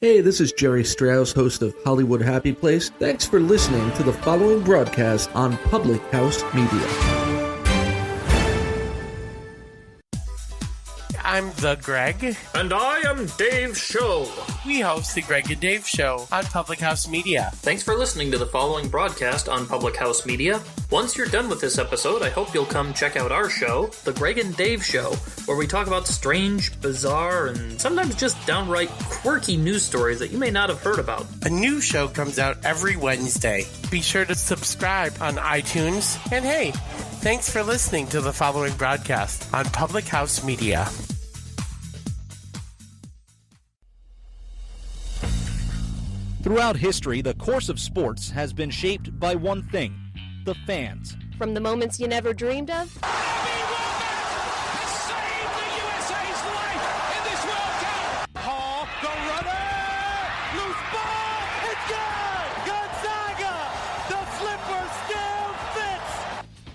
Hey, this is Jerry Strauss, host of Hollywood Happy Place. Thanks for listening to the following broadcast on Public House Media. I'm the Greg. And I am Dave Show. We host the Greg and Dave Show on Public House Media. Thanks for listening to the following broadcast on Public House Media. Once you're done with this episode, I hope you'll come check out our show, The Greg and Dave Show, where we talk about strange, bizarre, and sometimes just downright quirky news stories that you may not have heard about. A new show comes out every Wednesday. Be sure to subscribe on iTunes. And hey, thanks for listening to the following broadcast on Public House Media. Throughout history, the course of sports has been shaped by one thing: the fans. From the moments you never dreamed of,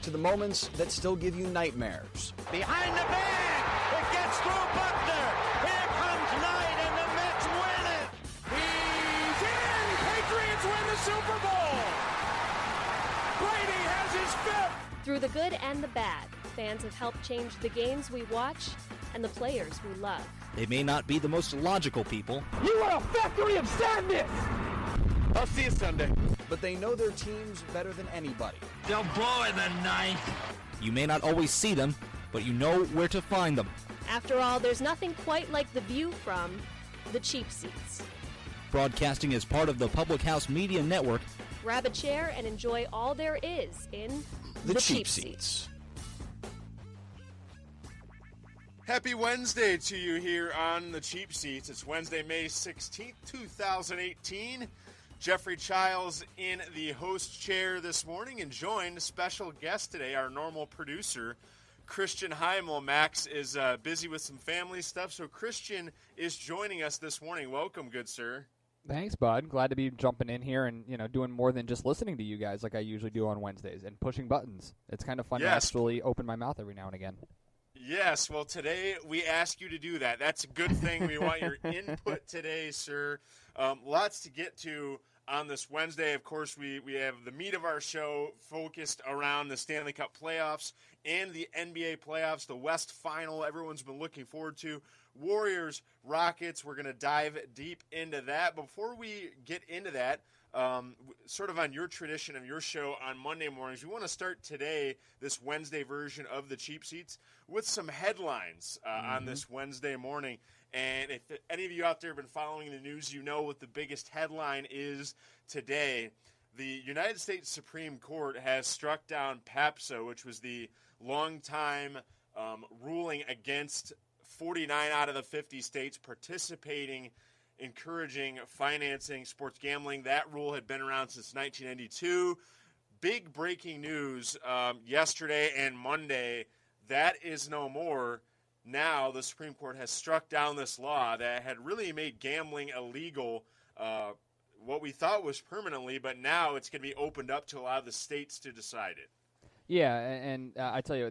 to the moments that still give you nightmares. Behind the bag, it gets through Buckner. Here comes Knight, and the Mets win it. He's in. Patriots win the Super Bowl. Brady has his fifth. through the good and the bad, fans have helped change the games we watch and the players we love. They may not be the most logical people. You are a factory of sadness. I'll see you Sunday. But they know their teams better than anybody. They'll blow in the ninth. You may not always see them, but you know where to find them. After all, there's nothing quite like the view from the cheap seats. Broadcasting as part of the Public House Media Network. Grab a chair and enjoy all there is in The cheap seats. Happy Wednesday to you here on The Cheap Seats. It's Wednesday, May 16th, 2018. Jeffrey Chiles in the host chair this morning and joined special guest today, our normal producer, Christian Heimall. Max is busy with some family stuff, so Christian is joining us this morning. Welcome, good sir. Thanks, bud. Glad to be jumping in here and, doing more than just listening to you guys like I usually do on Wednesdays and pushing buttons. It's kind of fun to actually open my mouth every now and again. Yes, well, today we ask you to do that. That's a good thing. We want your input today, sir. Lots to get to on this Wednesday. Of course, we have the meat of our show focused around the Stanley Cup playoffs and the NBA playoffs, the West Final everyone's been looking forward to. Warriors, Rockets, we're going to dive deep into that. Before we get into that, sort of on your tradition of your show on Monday mornings, we want to start today, this Wednesday version of the Cheap Seats, with some headlines on this Wednesday morning. And if any of you out there have been following the news, you know what the biggest headline is today. The United States Supreme Court has struck down PAPSA, which was the long-time ruling against 49 out of the 50 states participating, encouraging, financing sports gambling. That rule had been around since 1992. Big breaking news yesterday and Monday. That is no more. Now the Supreme Court has struck down this law that had really made gambling illegal, what we thought was permanently, but now it's going to be opened up to allow the states to decide it. Yeah, and I tell you,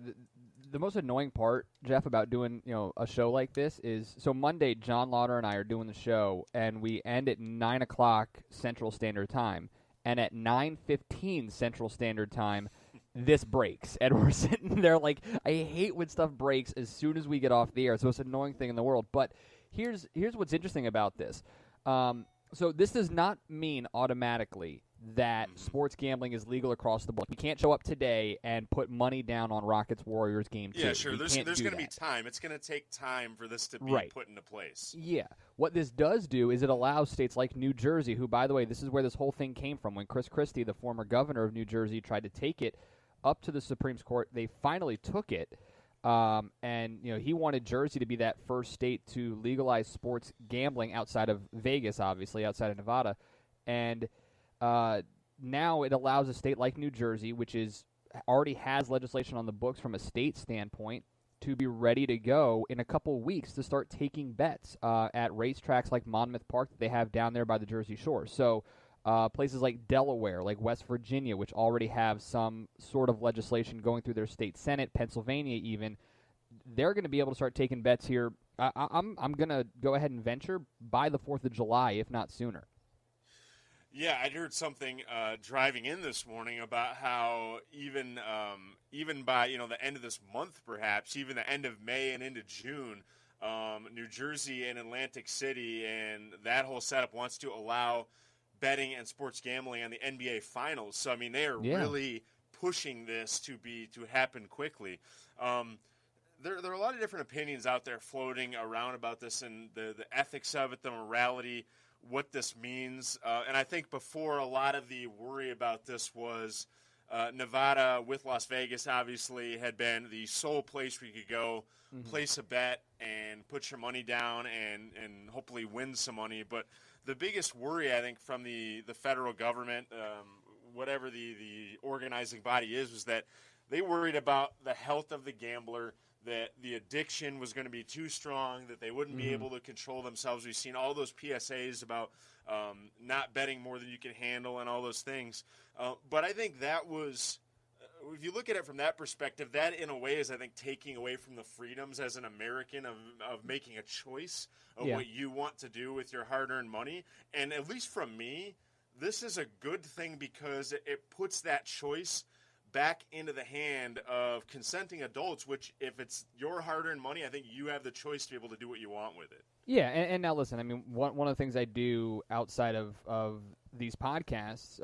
the most annoying part, Jeff, about doing a show like this is, so Monday, John Lauder and I are doing the show, and we end at 9 o'clock Central Standard Time, and at 9:15 Central Standard Time, this breaks, and we're sitting there like, I hate when stuff breaks as soon as we get off the air. It's the most annoying thing in the world. But here's what's interesting about this. So this does not mean automatically that sports gambling is legal across the board. We can't show up today and put money down on Rockets-Warriors game 2. Yeah, sure. There's going to be time. It's going to take time for this to be put into place. Yeah. What this does do is it allows states like New Jersey, who, by the way, this is where this whole thing came from. When Chris Christie, the former governor of New Jersey, tried to take it up to the Supreme Court, they finally took it. And he wanted Jersey to be that first state to legalize sports gambling outside of Vegas, obviously, outside of Nevada. And now it allows a state like New Jersey, which already has legislation on the books from a state standpoint, to be ready to go in a couple weeks to start taking bets at racetracks like Monmouth Park that they have down there by the Jersey Shore. So places like Delaware, like West Virginia, which already have some sort of legislation going through their state Senate, Pennsylvania even, they're going to be able to start taking bets here I'm going to go ahead and venture by the 4th of July, if not sooner. Yeah, I'd heard something driving in this morning about how even by the end of this month, perhaps even the end of May and into June, New Jersey and Atlantic City and that whole setup wants to allow betting and sports gambling on the NBA Finals. So I mean, they are really pushing this to happen quickly. There are a lot of different opinions out there floating around about this and the ethics of it, the morality, what this means. And I think before, a lot of the worry about this was Nevada with Las Vegas obviously had been the sole place where you could go place a bet and put your money down and hopefully win some money. But the biggest worry, I think, from the federal government, whatever the organizing body is, was that they worried about the health of the gambler, that the addiction was going to be too strong, that they wouldn't be able to control themselves. We've seen all those PSAs about not betting more than you can handle and all those things. But I think that was, if you look at it from that perspective, that in a way is, I think, taking away from the freedoms as an American of making a choice of what you want to do with your hard-earned money. And at least from me, this is a good thing because it puts that choice back into the hand of consenting adults, which if it's your hard-earned money, I think you have the choice to be able to do what you want with it. Yeah, and now listen, I mean, one of the things I do outside of these podcasts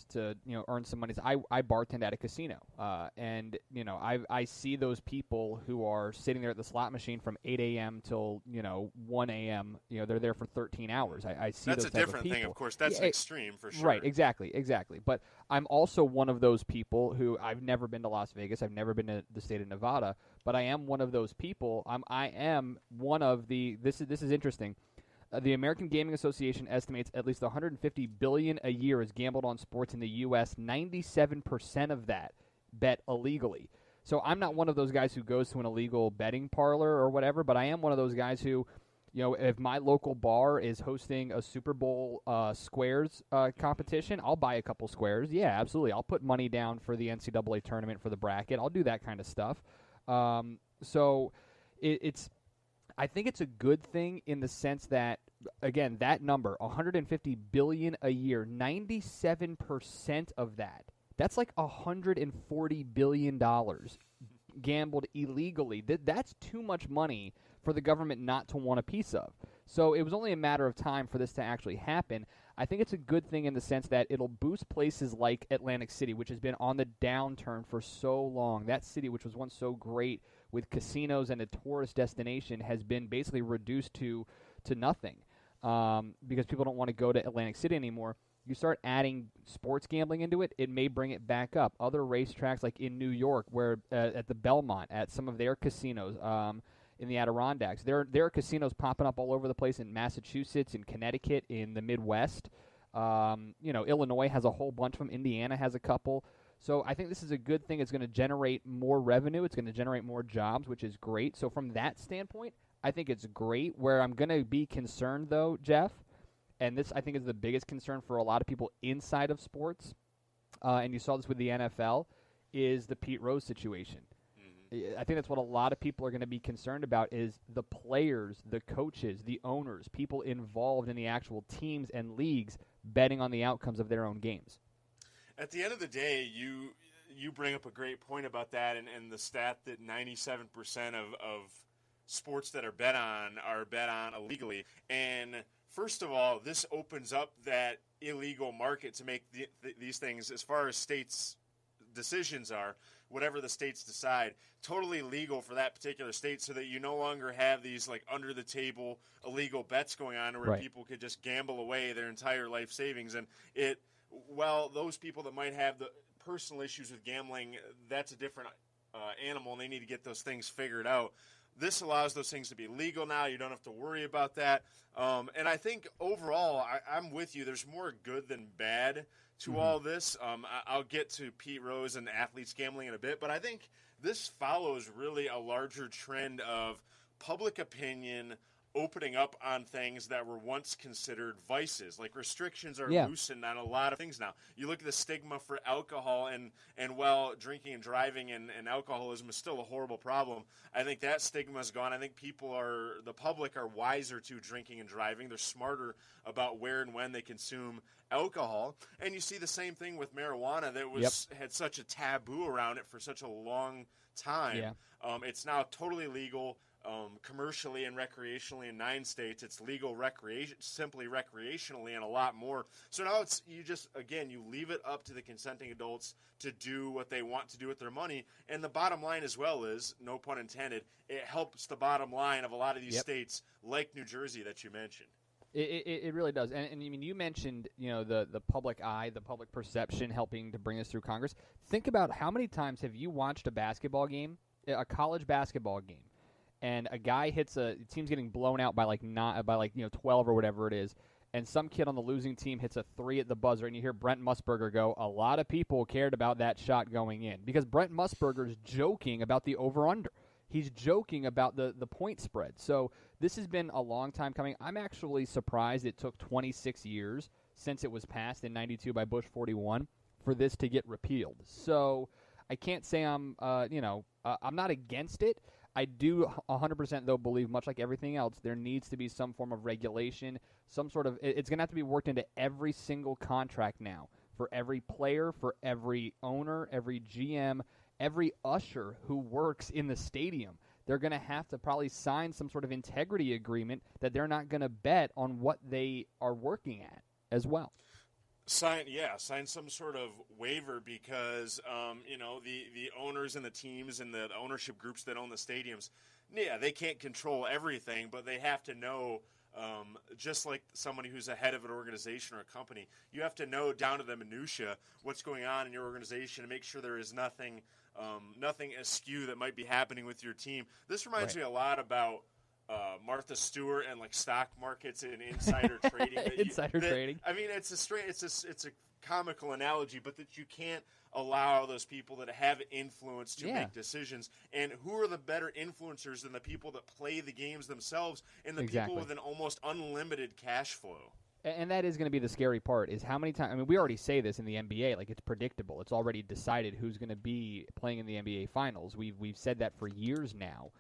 to earn some money is I bartend at a casino, and I see those people who are sitting there at the slot machine from 8 a.m. till 1 a.m. They're there for 13 hours. I see that's those a different thing, of course. That's an extreme for sure. Right, exactly. But I'm also one of those people who I've never been to Las Vegas. I've never been to the state of Nevada. But I am one of those people. I am one of the. This is interesting. The American Gaming Association estimates at least $150 billion a year is gambled on sports in the U.S. 97% of that bet illegally. So I'm not one of those guys who goes to an illegal betting parlor or whatever. But I am one of those guys who, if my local bar is hosting a Super Bowl squares competition, I'll buy a couple squares. Yeah, absolutely. I'll put money down for the NCAA tournament for the bracket. I'll do that kind of stuff. So I think it's a good thing in the sense that, again, that number, $150 billion a year, 97% of that's like $140 billion gambled illegally. That's too much money for the government not to want a piece of. So it was only a matter of time for this to actually happen. I think it's a good thing in the sense that it'll boost places like Atlantic City, which has been on the downturn for so long. That city, which was once so great with casinos and a tourist destination, has been basically reduced to nothing because people don't want to go to Atlantic City anymore. You start adding sports gambling into it, it may bring it back up. Other racetracks like in New York, where at the Belmont, at some of their casinos, in the Adirondacks. There are casinos popping up all over the place in Massachusetts, in Connecticut, in the Midwest. Illinois has a whole bunch of them. Indiana has a couple. So I think this is a good thing. It's going to generate more revenue. It's going to generate more jobs, which is great. So from that standpoint, I think it's great. Where I'm going to be concerned, though, Jeff, and this I think is the biggest concern for a lot of people inside of sports, and you saw this with the NFL, is the Pete Rose situation. I think that's what a lot of people are going to be concerned about is the players, the coaches, the owners, people involved in the actual teams and leagues betting on the outcomes of their own games. At the end of the day, you bring up a great point about that and the stat that 97% of sports that are bet on illegally. And first of all, this opens up that illegal market to make these things, as far as states' decisions are, whatever the states decide, totally legal for that particular state, so that you no longer have these like under the table illegal bets going on where people could just gamble away their entire life savings. And those people that might have the personal issues with gambling, that's a different animal, and they need to get those things figured out. This allows those things to be legal now. You don't have to worry about that. And I think overall, I'm with you. There's more good than bad to all this. I'll get to Pete Rose and athletes gambling in a bit, but I think this follows really a larger trend of public opinion opening up on things that were once considered vices. Like restrictions are Yeah. loosened on a lot of things now. You look at the stigma for alcohol, and while drinking and driving and alcoholism is still a horrible problem, I think that stigma is gone. I think the public are wiser to drinking and driving. They're smarter about where and when they consume alcohol. And you see the same thing with marijuana that had such a taboo around it for such a long time. Yeah. It's now totally legal. Commercially and recreationally in 9 states. It's legal simply recreationally, and a lot more. So now you leave it up to the consenting adults to do what they want to do with their money. And the bottom line as well is, no pun intended, it helps the bottom line of a lot of these states like New Jersey that you mentioned. It really does. And I mean, you mentioned, the public eye, the public perception helping to bring us through Congress. Think about how many times have you watched a basketball game, a college basketball game, and a guy hits the team's getting blown out by 12 or whatever it is, and some kid on the losing team hits a 3 at the buzzer, and you hear Brent Musburger go, a lot of people cared about that shot going in, because Brent Musburger's joking about the over-under. He's joking about the point spread. So this has been a long time coming. I'm actually surprised it took 26 years since it was passed in 92 by Bush 41 for this to get repealed. So I can't say I'm not against it. I do 100% though believe, much like everything else, there needs to be some form of regulation, some sort of, it's going to have to be worked into every single contract now, for every player, for every owner, every GM, every usher who works in the stadium. They're going to have to probably sign some sort of integrity agreement that they're not going to bet on what they are working at as well. Sign some sort of waiver, because the owners and the teams and the ownership groups that own the stadiums, they can't control everything, but they have to know, just like somebody who's a head of an organization or a company, you have to know down to the minutia what's going on in your organization and make sure there is nothing askew that might be happening with your team. This reminds me a lot about Martha Stewart and like stock markets and insider trading. Trading. I mean, it's a comical analogy, but that you can't allow those people that have influence to make decisions. And who are the better influencers than the people that play the games themselves and the people with an almost unlimited cash flow? And that is going to be the scary part, is how many times, I mean, we already say this in the NBA, like it's predictable. It's already decided who's going to be playing in the NBA Finals. We've said that for years now.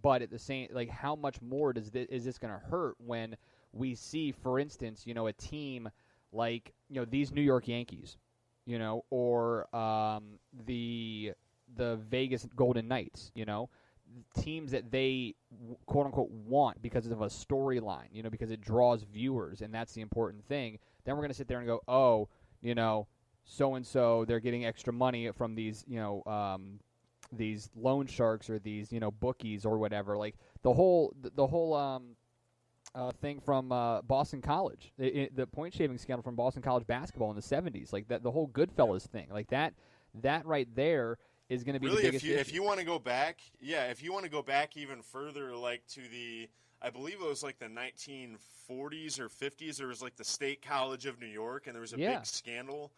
But at the same, like, how much more is this going to hurt when we see, for instance, a team like, these New York Yankees, or the Vegas Golden Knights, teams that they quote unquote want because of a storyline, because it draws viewers, and that's the important thing. Then we're going to sit there and go, oh, so and so, they're getting extra money from these, these loan sharks or these, bookies or whatever. Like the whole thing from Boston College, the point shaving scandal from Boston College basketball in the 70s, like that, the whole Goodfellas thing, like that right there is going to be really, the biggest issue. If you want to go back, even further, like to I believe it was like the 1940s or 50s. There was like the State College of New York, and there was a big scandal.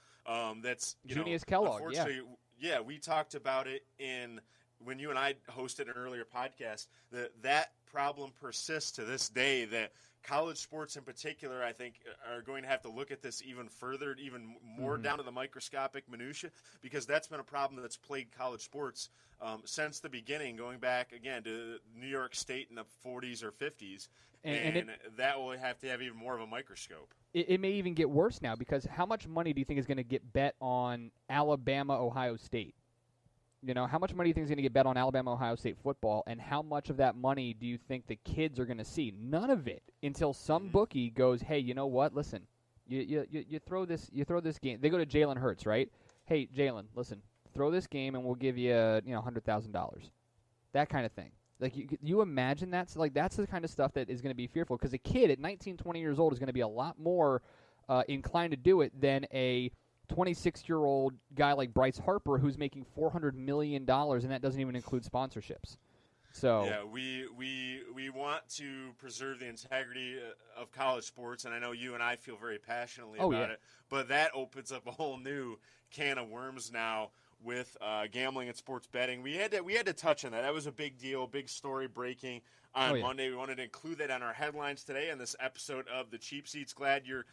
That's Junius Kellogg. Yeah, we talked about it when you and I hosted an earlier podcast. That problem persists to this day. That college sports in particular, I think, are going to have to look at this even further, even more down to the microscopic minutia, because that's been a problem that's plagued college sports since the beginning, going back, again, to New York State in the 40s or 50s. And that will have to have even more of a microscope. It may even get worse now, because how much money do you think is going to get bet on Alabama, Ohio State? How much money do you think is going to get bet on Alabama, Ohio State football, and how much of that money do you think the kids are going to see? None of it, until some bookie goes, hey, you know what? Listen, you throw this game. They go to Jalen Hurts, right? Hey, Jalen, listen, throw this game and we'll give you $100,000. That kind of thing. Like, you imagine that's the kind of stuff that is going to be fearful, because a kid at 19, 20 years old is going to be a lot more inclined to do it than a 26-year-old guy like Bryce Harper, who's making $400 million, and that doesn't even include sponsorships. So yeah, we want to preserve the integrity of college sports, and I know you and I feel very passionately about it. But that opens up a whole new can of worms now with gambling and sports betting. We had to touch on that. That was a big deal, big story breaking on Monday. We wanted to include that on our headlines today on this episode of The Cheap Seats. Glad you're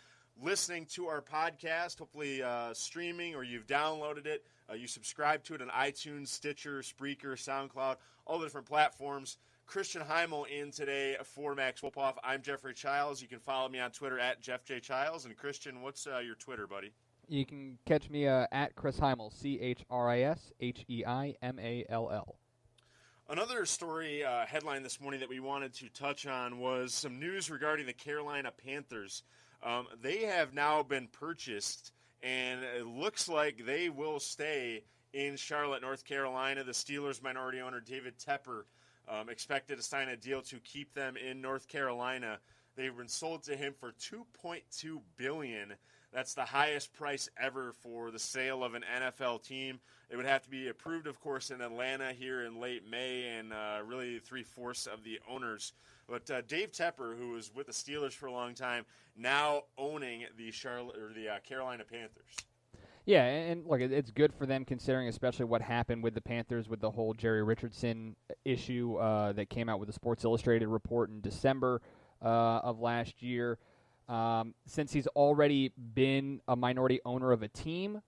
listening to our podcast, hopefully streaming, or you've downloaded it. You subscribe to it on iTunes, Stitcher, Spreaker, SoundCloud, all the different platforms. Christian Heimall in today for Max Wolpoff. I'm Jeffrey Chiles. You can follow me on Twitter at Jeff J. Chiles. And Christian, what's your Twitter, buddy? You can catch me at Chris Heimall, ChrisHeimall. Another story headline this morning that we wanted to touch on was some news regarding the Carolina Panthers. They have now been purchased, and it looks like they will stay in Charlotte, North Carolina. The Steelers' minority owner, David Tepper, expected to sign a deal to keep them in North Carolina. They've been sold to him for $2.2 billion. That's the highest price ever for the sale of an NFL team. It would have to be approved, of course, in Atlanta here in late May, and really 3/4 of the owners. But Dave Tepper, who was with the Steelers for a long time, now owning the Carolina Panthers. Yeah, and look, it's good for them considering especially what happened with the Panthers with the whole Jerry Richardson issue that came out with the Sports Illustrated report in December of last year. Since he's already been a minority owner of a team,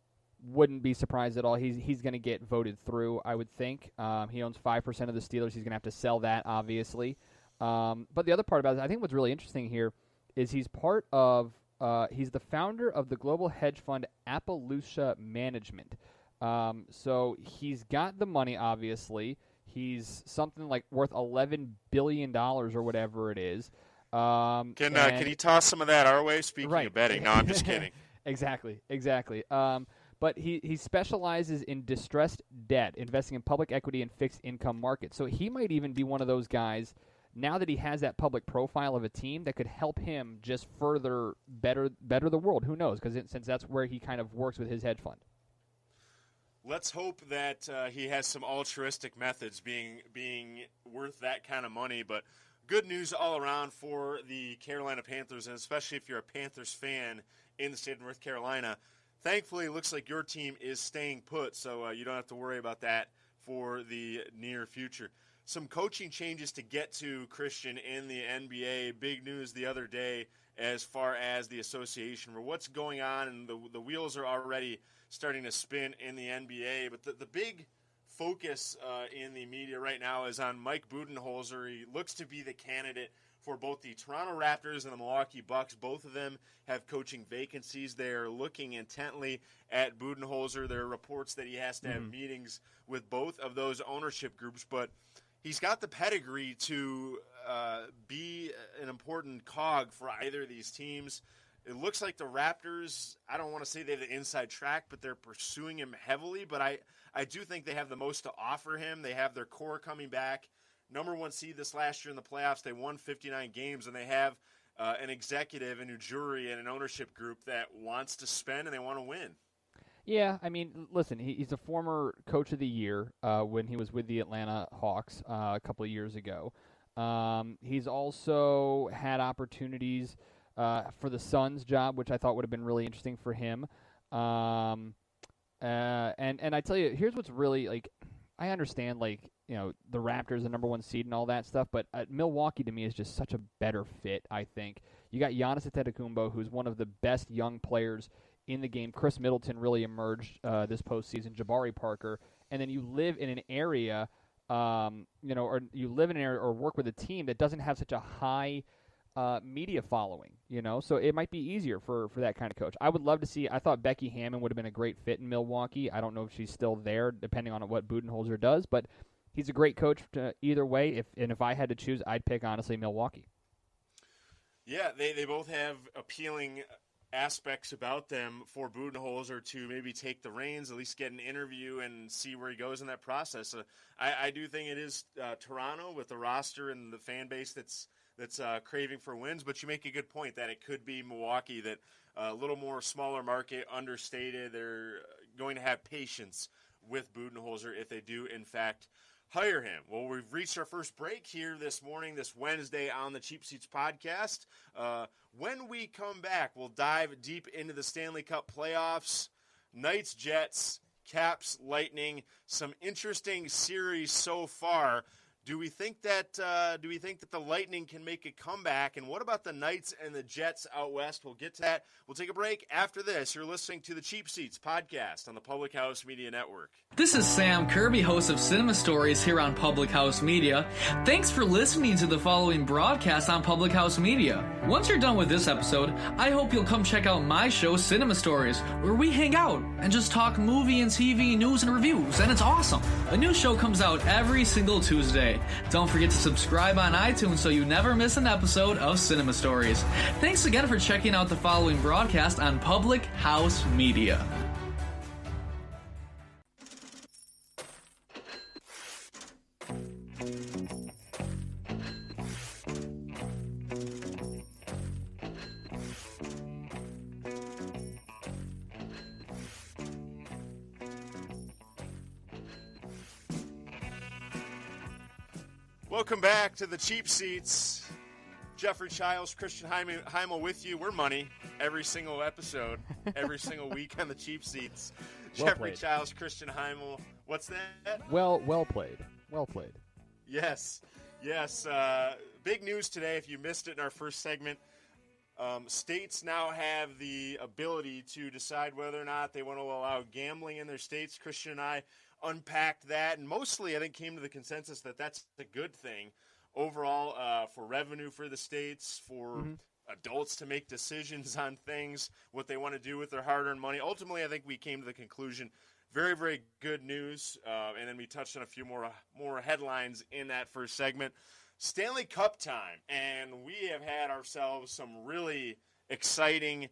wouldn't be surprised at all. He's going to get voted through, I would think. He owns 5% of the Steelers. He's going to have to sell that, obviously. But the other part about it, I think what's really interesting here is he's part of he's the founder of the global hedge fund Appaloosa Management. So he's got the money, obviously. He's something like worth $11 billion or whatever it is. Can you toss some of that our way? Speaking of betting. No, I'm just kidding. Exactly. But he specializes in distressed debt, investing in public equity and fixed income markets. So he might even be one of those guys, now that he has that public profile of a team, that could help him just further better the world. Who knows? Because since that's where he kind of works with his hedge fund. Let's hope that he has some altruistic methods being worth that kind of money. But good news all around for the Carolina Panthers, and especially if you're a Panthers fan in the state of North Carolina. Thankfully, it looks like your team is staying put, so you don't have to worry about that for the near future. Some coaching changes to get to, Christian, in the NBA. Big news the other day as far as the association for what's going on, and the wheels are already starting to spin in the NBA. But the big focus in the media right now is on Mike Budenholzer. He looks to be the candidate for both the Toronto Raptors and the Milwaukee Bucks. Both of them have coaching vacancies. They are looking intently at Budenholzer. There are reports that he has to have meetings with both of those ownership groups, but he's got the pedigree to be an important cog for either of these teams. It looks like the Raptors, I don't want to say they have the inside track, but they're pursuing him heavily. But I do think they have the most to offer him. They have their core coming back. Number one seed this last year in the playoffs. They won 59 games, and they have an executive and a jury and an ownership group that wants to spend and they want to win. Yeah, I mean, listen, he's a former coach of the year when he was with the Atlanta Hawks a couple of years ago. He's also had opportunities for the Suns job, which I thought would have been really interesting for him. And I tell you, here's what's really, like, I understand, like, you know, the Raptors, the number one seed and all that stuff, but Milwaukee to me is just such a better fit, I think. You got Giannis Antetokounmpo, who's one of the best young players in the game. Chris Middleton really emerged this postseason, Jabari Parker, and then you live in an area, or you live in an area or work with a team that doesn't have such a high media following, so it might be easier for that kind of coach. I would love to see, I thought Becky Hammon would have been a great fit in Milwaukee. I don't know if she's still there, depending on what Budenholzer does, but he's a great coach either way. If I had to choose, I'd pick, honestly, Milwaukee. Yeah, they both have appealing aspects about them for Budenholzer to maybe take the reins, at least get an interview and see where he goes in that process. I do think it is Toronto with the roster and the fan base that's craving for wins, but you make a good point that it could be Milwaukee, that a little more smaller market, understated. They're going to have patience with Budenholzer if they do, in fact, hire him. Well, we've reached our first break here this morning, this Wednesday on the Cheap Seats podcast. When we come back, we'll dive deep into the Stanley Cup playoffs, Knights, Jets, Caps Lightning. Some interesting series so far. Do we think that the Lightning can make a comeback? And what about the Knights and the Jets out west? We'll get to that. We'll take a break after this. You're listening to the Cheap Seats podcast on the Public House Media Network. This is Sam Kirby, host of Cinema Stories here on Public House Media. Thanks for listening to the following broadcast on Public House Media. Once you're done with this episode, I hope you'll come check out my show, Cinema Stories, where we hang out and just talk movie and TV news and reviews, and it's awesome. A new show comes out every single Tuesday. Don't forget to subscribe on iTunes so you never miss an episode of Cinema Stories. Thanks again for checking out the following broadcast on Public House Media. Welcome back to the Cheap Seats. Jeffrey Chiles, Christian Heimall with you. We're money every single episode, every single week on the Cheap Seats. Well Jeffrey played. Chiles, Christian Heimall. What's that? Well played. Well played. Yes. Big news today. If you missed it in our first segment, states now have the ability to decide whether or not they want to allow gambling in their states. Christian and I unpacked that, and mostly I think came to the consensus that that's a good thing overall for revenue for the states, for adults to make decisions on things, what they want to do with their hard-earned money. Ultimately, I think we came to the conclusion, very, very good news, and then we touched on a few more headlines in that first segment. Stanley Cup time, and we have had ourselves some really exciting,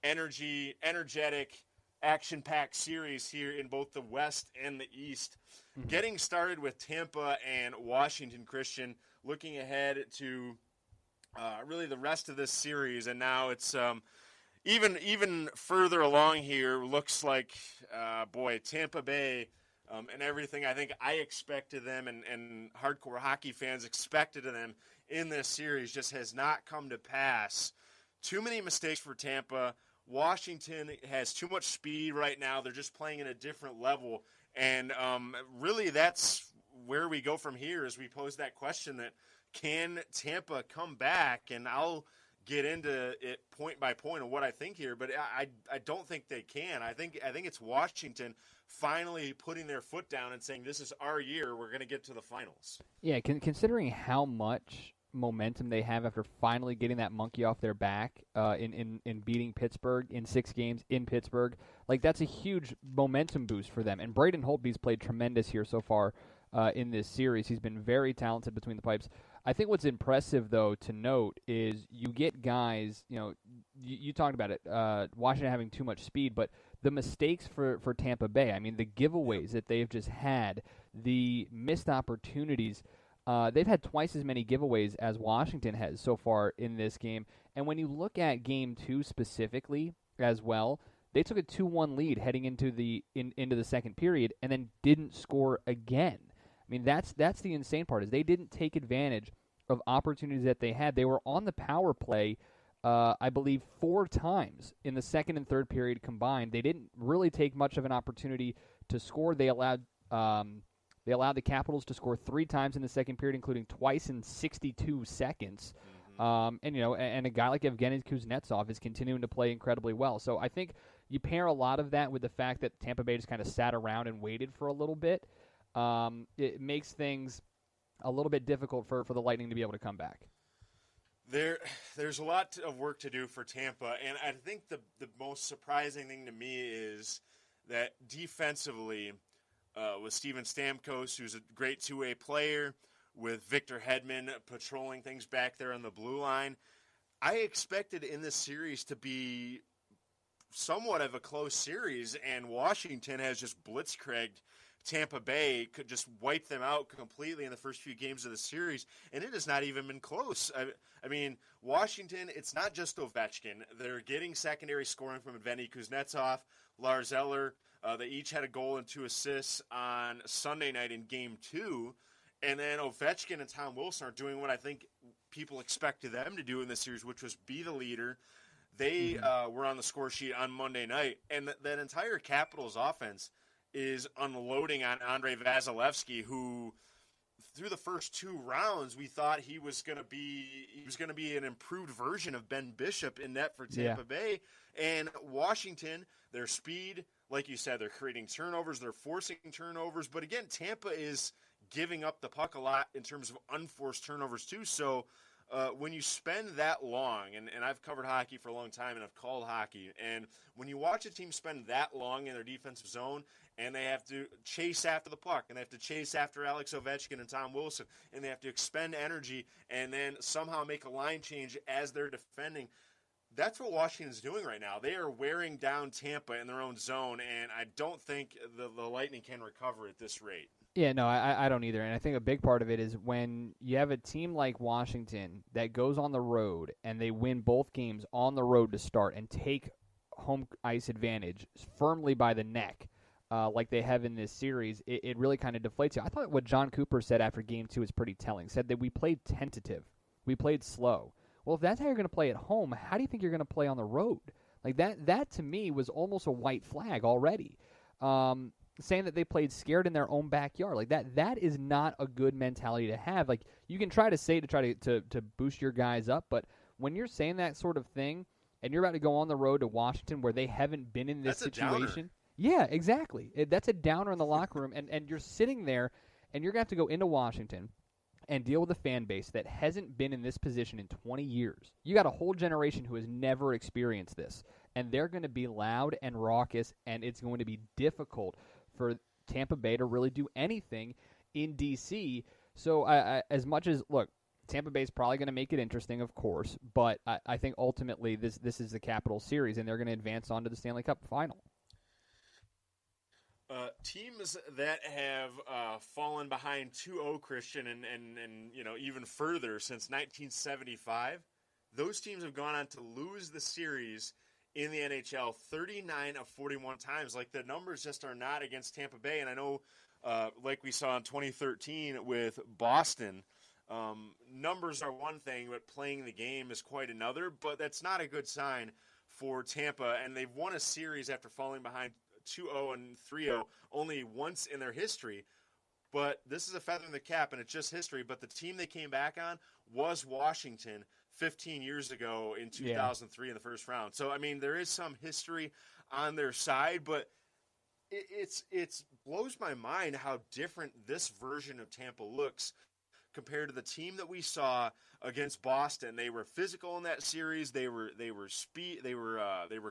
energetic, action-packed series here in both the West and the East. Getting started with Tampa and Washington, Christian, looking ahead to really the rest of this series, and now it's even further along here. Looks like, Tampa Bay and everything I think I expected them and hardcore hockey fans expected of them in this series just has not come to pass. Too many mistakes for Tampa. Washington has too much speed right now. They're just playing at a different level. And really that's where we go from here as we pose that question that can Tampa come back? And I'll get into it point by point of what I think here, but I don't think they can. I think it's Washington finally putting their foot down and saying, this is our year. We're going to get to the finals. Yeah, considering how much momentum they have after finally getting that monkey off their back in beating Pittsburgh in 6 games in Pittsburgh, like that's a huge momentum boost for them. And Braden Holtby's played tremendous here so far in this series. He's been very talented between the pipes. I think what's impressive, though, to note is you get guys, you talked about it, Washington having too much speed, but the mistakes for Tampa Bay, I mean, the giveaways that they've just had, the missed opportunities, they've had twice as many giveaways as Washington has so far in this game. And when you look at Game 2 specifically as well, they took a 2-1 lead heading into the second period and then didn't score again. I mean, that's the insane part is they didn't take advantage of opportunities that they had. They were on the power play, I believe, 4 times in the second and third period combined. They didn't really take much of an opportunity to score. They allowed the Capitals to score 3 times in the second period, including twice in 62 seconds. And a guy like Evgeny Kuznetsov is continuing to play incredibly well. So I think you pair a lot of that with the fact that Tampa Bay just kind of sat around and waited for a little bit. It makes things a little bit difficult for the Lightning to be able to come back. There's a lot of work to do for Tampa, and I think the most surprising thing to me is that defensively, with Steven Stamkos, who's a great two-way player, with Victor Hedman patrolling things back there on the blue line, I expected in this series to be somewhat of a close series, and Washington has just blitzkrieged Tampa Bay, could just wipe them out completely in the first few games of the series, and it has not even been close. I mean, Washington, it's not just Ovechkin. They're getting secondary scoring from Evgeny Kuznetsov, Lars Eller. They each had a goal and 2 assists on Sunday night in Game 2, and then Ovechkin and Tom Wilson are doing what I think people expected them to do in this series, which was be the leader. They were on the score sheet on Monday night, and that entire Capitals offense is unloading on Andrei Vasilevsky, who through the first 2 rounds we thought he was going to be an improved version of Ben Bishop in net for Tampa Bay. And Washington, their speed, like you said, they're creating turnovers, they're forcing turnovers, but again, Tampa is giving up the puck a lot in terms of unforced turnovers too. So when you spend that long, and I've covered hockey for a long time and I've called hockey, and when you watch a team spend that long in their defensive zone and they have to chase after the puck and they have to chase after Alex Ovechkin and Tom Wilson and they have to expend energy and then somehow make a line change as they're defending, that's what Washington's doing right now. They are wearing down Tampa in their own zone, and I don't think the Lightning can recover at this rate. Yeah, no, I don't either. And I think a big part of it is when you have a team like Washington that goes on the road and they win both games on the road to start and take home ice advantage firmly by the neck, like they have in this series, it really kind of deflates you. I thought what John Cooper said after Game 2 is pretty telling. Said that we played tentative. We played slow. Well, if that's how you're going to play at home, how do you think you're going to play on the road? Like that to me was almost a white flag already. Saying that they played scared in their own backyard. Like that is not a good mentality to have. Like you can try to say to boost your guys up, but when you're saying that sort of thing and you're about to go on the road to Washington where they haven't been in this situation. Yeah, exactly. That's a downer in the locker room, and you're sitting there and you're going to have to go into Washington and deal with a fan base that hasn't been in this position in 20 years. You got a whole generation who has never experienced this, and they're going to be loud and raucous, and it's going to be difficult for Tampa Bay to really do anything in D.C. So as much as, look, Tampa Bay is probably going to make it interesting, of course, but I think ultimately this is the Capital Series, and they're going to advance on to the Stanley Cup Final. Teams that have fallen behind 2-0, Christian, and even further since 1975, those teams have gone on to lose the series in the NHL 39 of 41 times. Like, the numbers just are not against Tampa Bay. And I know, like we saw in 2013 with Boston, numbers are one thing, but playing the game is quite another. But that's not a good sign for Tampa. And they've won a series after falling behind 2-0 and 3-0 only once in their history. But this is a feather in the cap, and it's just history. But the team they came back on was Washington 15 years ago in 2003 in the first round. So, I mean, there is some history on their side, but it blows my mind how different this version of Tampa looks compared to the team that we saw against Boston. They were physical in that series. They were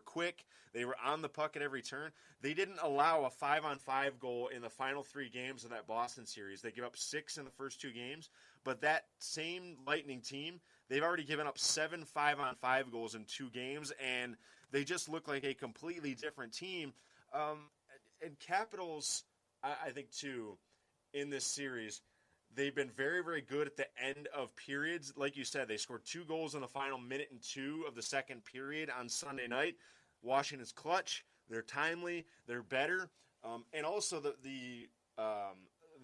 quick. They were on the puck at every turn. They didn't allow a 5-on-5 goal in the final 3 games of that Boston series. They gave up 6 in the first 2 games. But that same Lightning team, they've already given up 7 5-on-5 goals in 2 games, and they just look like a completely different team. And Capitals, I think, too, in this series, they've been very, very good at the end of periods. Like you said, they scored 2 goals in the final minute and 2 of the second period on Sunday night. Washington's clutch. They're timely. They're better. And also the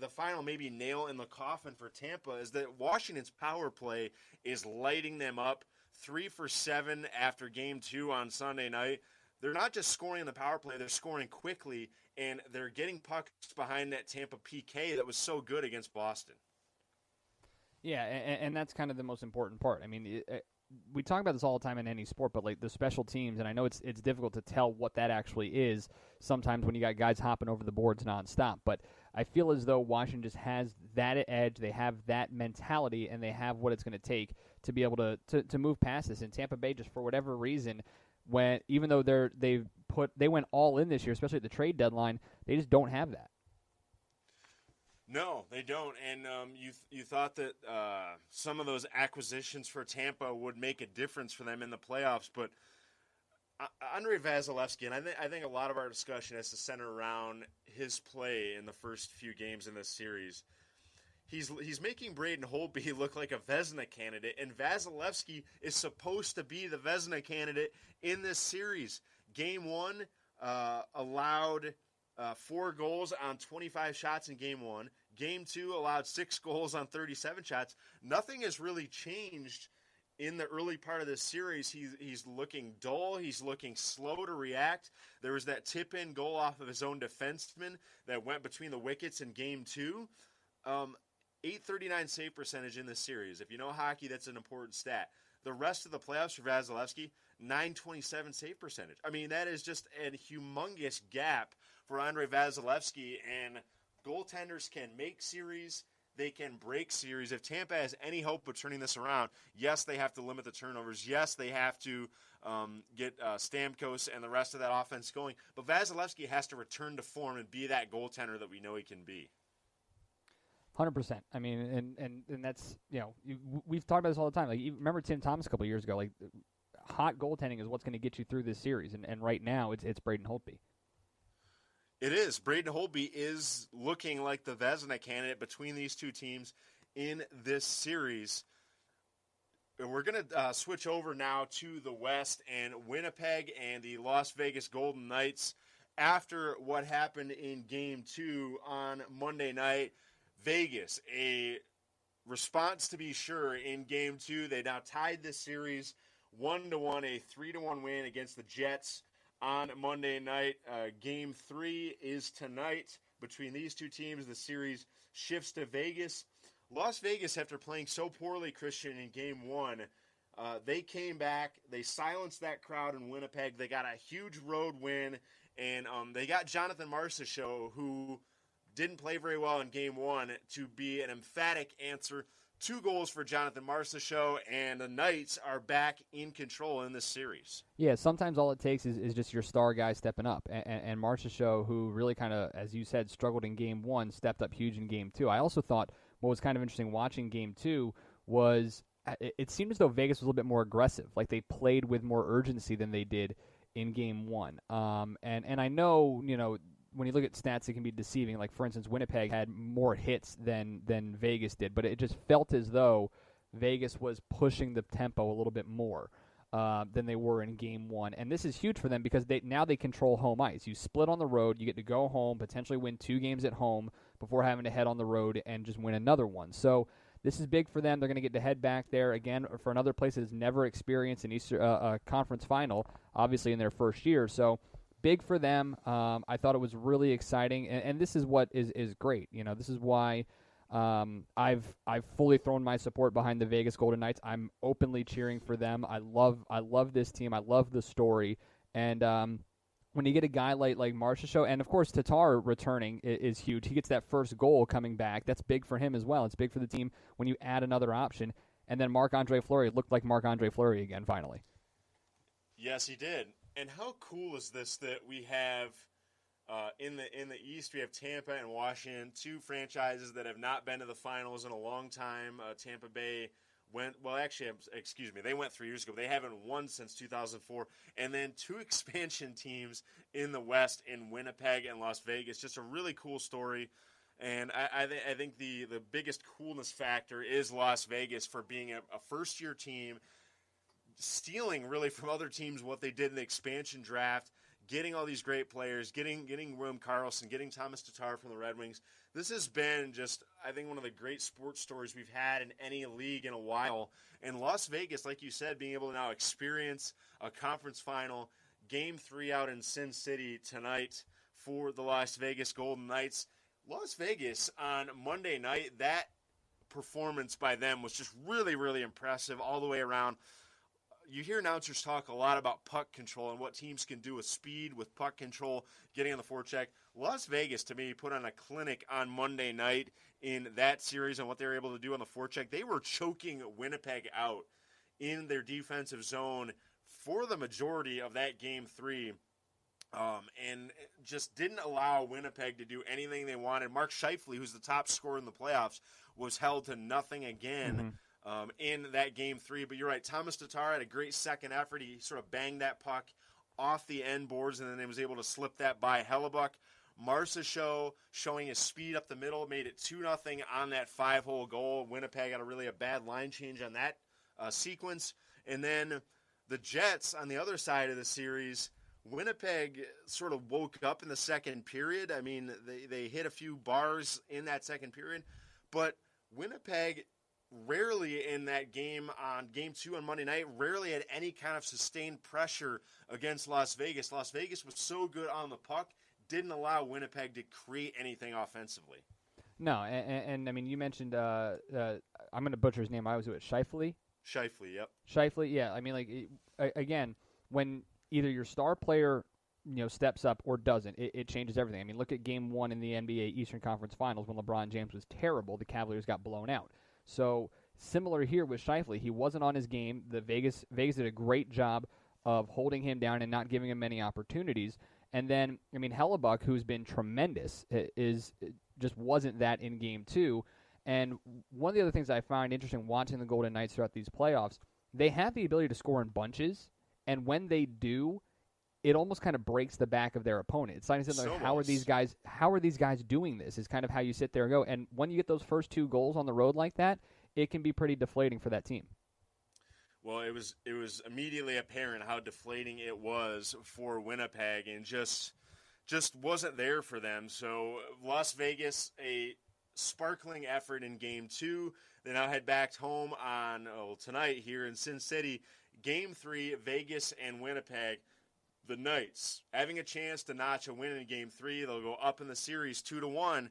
final maybe nail in the coffin for Tampa is that Washington's power play is lighting them up. 3 for 7 after Game 2 on Sunday night. They're not just scoring in the power play, they're scoring quickly, and they're getting pucks behind that Tampa PK that was so good against Boston. Yeah, and that's kind of the most important part. I mean, we talk about this all the time in any sport, but like the special teams, and I know it's difficult to tell what that actually is sometimes when you got guys hopping over the boards nonstop, but I feel as though Washington just has that edge, they have that mentality, and they have what it's going to take to be able to move past this. And Tampa Bay, just for whatever reason, even though they went all in this year, especially at the trade deadline, they just don't have that. No, they don't. And you thought that some of those acquisitions for Tampa would make a difference for them in the playoffs, but Andrei Vasilevsky, and I think a lot of our discussion has to center around his play in the first few games in this series. He's making Braden Holtby look like a Vezina candidate, and Vasilevsky is supposed to be the Vezina candidate in this series. Game 1 allowed 4 goals on 25 shots in Game 1. Game 2 allowed 6 goals on 37 shots. Nothing has really changed in the early part of this series, he's looking dull. He's looking slow to react. There was that tip-in goal off of his own defenseman that went between the wickets in Game 2. 839 save percentage in this series. If you know hockey, that's an important stat. The rest of the playoffs for Vasilevsky, 927 save percentage. I mean, that is just a humongous gap for Andrei Vasilevsky, and goaltenders can make series. They can break series. If Tampa has any hope of turning this around, yes, they have to limit the turnovers. Yes, they have to get Stamkos and the rest of that offense going. But Vasilevsky has to return to form and be that goaltender that we know he can be. 100%. I mean, and that's, we've talked about this all the time. Like, you remember Tim Thomas a couple of years ago? Like, hot goaltending is what's going to get you through this series, and right now it's Braden Holtby. It is. Braden Holtby is looking like the Vezina candidate between these two teams in this series. And we're going to switch over now to the West, and Winnipeg and the Las Vegas Golden Knights. After what happened in Game 2 on Monday night, Vegas, a response to be sure in Game 2. They now tied this series 1-1, a 3-1 win against the Jets on Monday night. Game 3 is tonight between these two teams. The series shifts to Vegas. Las Vegas, after playing so poorly, Christian, in Game 1, they came back. They silenced that crowd in Winnipeg. They got a huge road win, and they got Jonathan Marchessault, who didn't play very well in Game 1, to be an emphatic answer. 2 goals for Jonathan Marchessault, and the Knights are back in control in this series. Yeah, sometimes all it takes is just your star guy stepping up. And Marchessault, who really kind of, as you said, struggled in Game 1, stepped up huge in Game 2. I also thought what was kind of interesting watching Game 2 was it seemed as though Vegas was a little bit more aggressive. Like, they played with more urgency than they did in Game 1. And I know, when you look at stats, it can be deceiving. Like, for instance, Winnipeg had more hits than Vegas did, but it just felt as though Vegas was pushing the tempo a little bit more than they were in Game 1. And this is huge for them because now they control home ice. You split on the road, you get to go home, potentially win 2 games at home before having to head on the road and just win another one. So this is big for them. They're going to get to head back there again for another place that has never experienced an conference final, obviously in their first year. So big for them. I thought it was really exciting, and this is what is great. This is why I've fully thrown my support behind the Vegas Golden Knights. I'm openly cheering for them. I love this team. I love the story, and when you get a guy like Marchessault, and of course Tatar returning is huge. He gets that first goal coming back. That's big for him as well. It's big for the team when you add another option. And then Marc-Andre Fleury looked like Marc-Andre Fleury again finally. Yes, he did. And how cool is this that we have in the East, we have Tampa and Washington, 2 franchises that have not been to the finals in a long time. Tampa Bay they went 3 years ago. They haven't won since 2004. And then 2 expansion teams in the West in Winnipeg and Las Vegas. Just a really cool story. And I think the biggest coolness factor is Las Vegas for being a first-year team, stealing really from other teams what they did in the expansion draft, getting all these great players, getting William Karlsson, getting Thomas Tatar from the Red Wings. This has been just, I think, one of the great sports stories we've had in any league in a while. And Las Vegas, like you said, being able to now experience a conference final, Game 3 out in Sin City tonight for the Las Vegas Golden Knights. Las Vegas on Monday night, that performance by them was just really, really impressive all the way around. You hear announcers talk a lot about puck control and what teams can do with speed, with puck control, getting on the forecheck. Las Vegas, to me, put on a clinic on Monday night in that series and what they were able to do on the forecheck. They were choking Winnipeg out in their defensive zone for the majority of that Game 3. And just didn't allow Winnipeg to do anything they wanted. Mark Scheifele, who's the top scorer in the playoffs, was held to nothing again in that Game 3. But you're right, Thomas Tatar had a great second effort. He sort of banged that puck off the end boards, and then he was able to slip that by Hellebuck. Marchessault showing his speed up the middle, made it 2-0 on that 5-hole goal. Winnipeg got a bad line change on that sequence. And then the Jets on the other side of the series, Winnipeg sort of woke up in the second period. I mean, they hit a few bars in that second period, but Winnipeg rarely in that game on Game 2 on Monday night, rarely had any kind of sustained pressure against Las Vegas. Las Vegas was so good on the puck, didn't allow Winnipeg to create anything offensively. No, and I mean, you mentioned, I'm going to butcher his name. I always do it, Scheifele? Scheifele, yep. Scheifele, yeah. I mean, like, again, when either your star player steps up or doesn't, it changes everything. I mean, look at Game 1 in the NBA Eastern Conference Finals when LeBron James was terrible. The Cavaliers got blown out. So similar here with Scheifele. He wasn't on his game. Vegas did a great job of holding him down and not giving him many opportunities. And then, I mean, Hellebuck, who's been tremendous, just wasn't that in Game 2. And one of the other things I find interesting watching the Golden Knights throughout these playoffs, they have the ability to score in bunches, and when they do, it almost kind of breaks the back of their opponent. It's like, how are these guys doing this? Is kind of how you sit there and go. And when you get those first 2 goals on the road like that, it can be pretty deflating for that team. Well, it was immediately apparent how deflating it was for Winnipeg, and just wasn't there for them. So Las Vegas, a sparkling effort in Game 2. They now head back home on tonight here in Sin City. Game 3, Vegas and Winnipeg. The Knights having a chance to notch a win in Game 3. They'll go up in the series 2-1.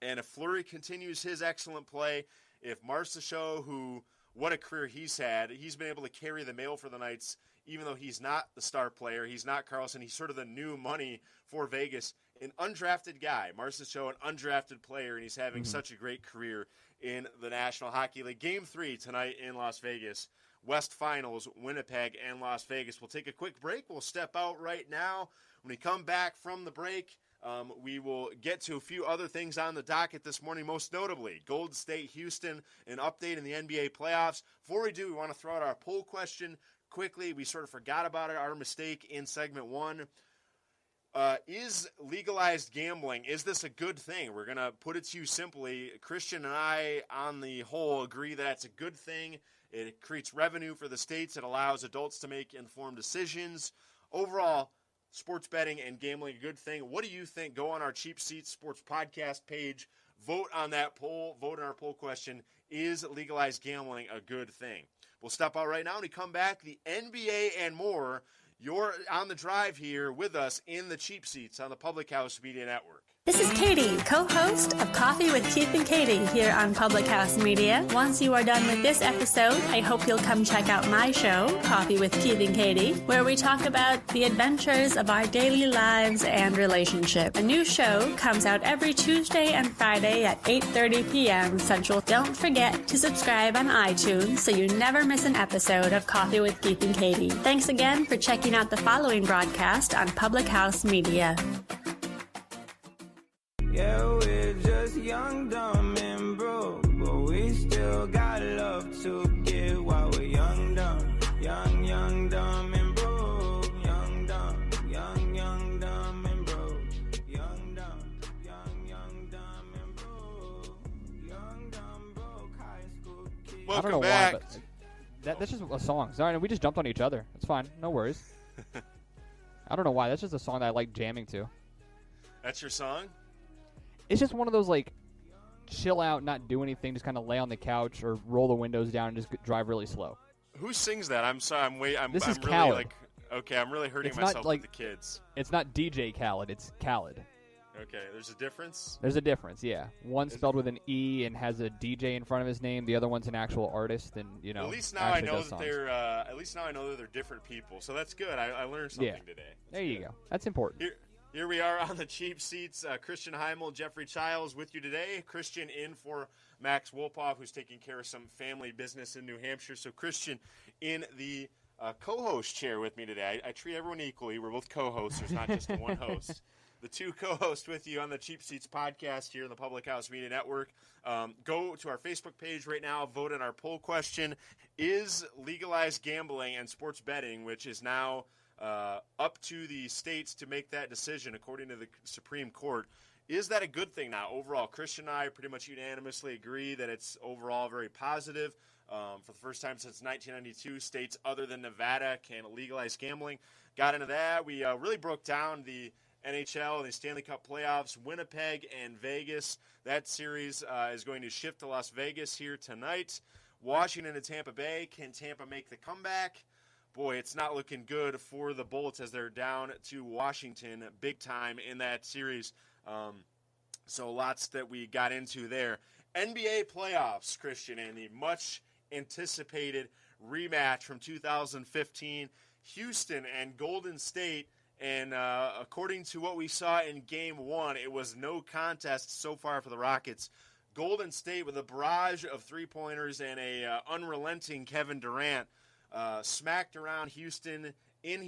And if Fleury continues his excellent play, if Marchessault, who what a career he's had, he's been able to carry the mail for the Knights, even though he's not the star player, he's not Carlson, he's sort of the new money for Vegas. An undrafted guy, Marchessault, an undrafted player, and he's having such a great career in the National Hockey League. Game 3 tonight in Las Vegas. West Finals, Winnipeg and Las Vegas. We'll take a quick break. We'll step out right now. When we come back from the break, we will get to a few other things on the docket this morning, most notably Golden State, Houston, an update in the NBA playoffs. Before we do, we want to throw out our poll question quickly. We sort of forgot about it, our mistake in segment 1. Is legalized gambling, is this a good thing? We're going to put it to you simply. Christian and I, on the whole, agree that it's a good thing. It creates revenue for the states. It allows adults to make informed decisions. Overall, sports betting and gambling, a good thing. What do you think? Go on our Cheap Seats Sports Podcast page. Vote on that poll. Vote on our poll question. Is legalized gambling a good thing? We'll step out right now. When we come back, the NBA and more. You're on the drive here with us in the Cheap Seats on the Public House Media Network. This is Katie, co-host of Coffee with Keith and Katie here on Public House Media. Once you are done with this episode, I hope you'll come check out my show, Coffee with Keith and Katie, where we talk about the adventures of our daily lives and relationship. A new show comes out every Tuesday and Friday at 8:30 p.m. Central. Don't forget to subscribe on iTunes so you never miss an episode of Coffee with Keith and Katie. Thanks again for checking out the following broadcast on Public House Media. Yeah, we're just young, dumb, and broke, but we still got love to give while we're young, dumb, dumb, and broke, young, dumb, dumb, and broke, young, dumb, and broke, young, dumb, broke, high school kids. Welcome I don't know back. why, but that's just a song. Sorry, we just jumped on each other. It's fine. No worries. I don't know why. That's just a song that I like jamming to. That's your song? It's just one of those, like, chill out, not do anything, just kind of lay on the couch or roll the windows down and just drive really slow. Who sings that? I'm sorry. I'm This is really Khaled. like. Okay, I'm really hurting It's myself not like with the kids. It's not DJ Khaled. It's Khaled. Okay, there's a difference. There's a difference, yeah. One's spelled with an E and has a DJ in front of his name. The other one's an actual artist, and At least now I know that they're. At least now I know that they're different people. So that's good. I learned something today. There you go. That's important. Here we are on the Cheap Seats. Christian Heimall, Jeffrey Chiles with you today. Christian in for Max Wolpoff, who's taking care of some family business in New Hampshire. So Christian in the co-host chair with me today. I treat everyone equally. We're both co-hosts. There's not just one host. The two co-hosts with you on the Cheap Seats podcast here in the Public House Media Network. Go to our Facebook page right now. Vote on our poll question. Is legalized gambling and sports betting, which is now up to the states to make that decision according to the Supreme Court. Is that a good thing now? Overall, Christian and I pretty much unanimously agree that it's overall very positive. For the first time since 1992, states other than Nevada can legalize gambling. Got into that. We really broke down the NHL and the Stanley Cup playoffs, Winnipeg and Vegas. That series is going to shift to Las Vegas here tonight. Washington and Tampa Bay. Can Tampa make the comeback? Boy, it's not looking good for the Bullets as they're down to Washington big time in that series. So lots that we got into there. NBA playoffs, Christian, and the much anticipated rematch from 2015, Houston and Golden State. And according to what we saw in Game 1, it was no contest so far for the Rockets. Golden State, with a barrage of three-pointers and a unrelenting Kevin Durant, smacked around Houston in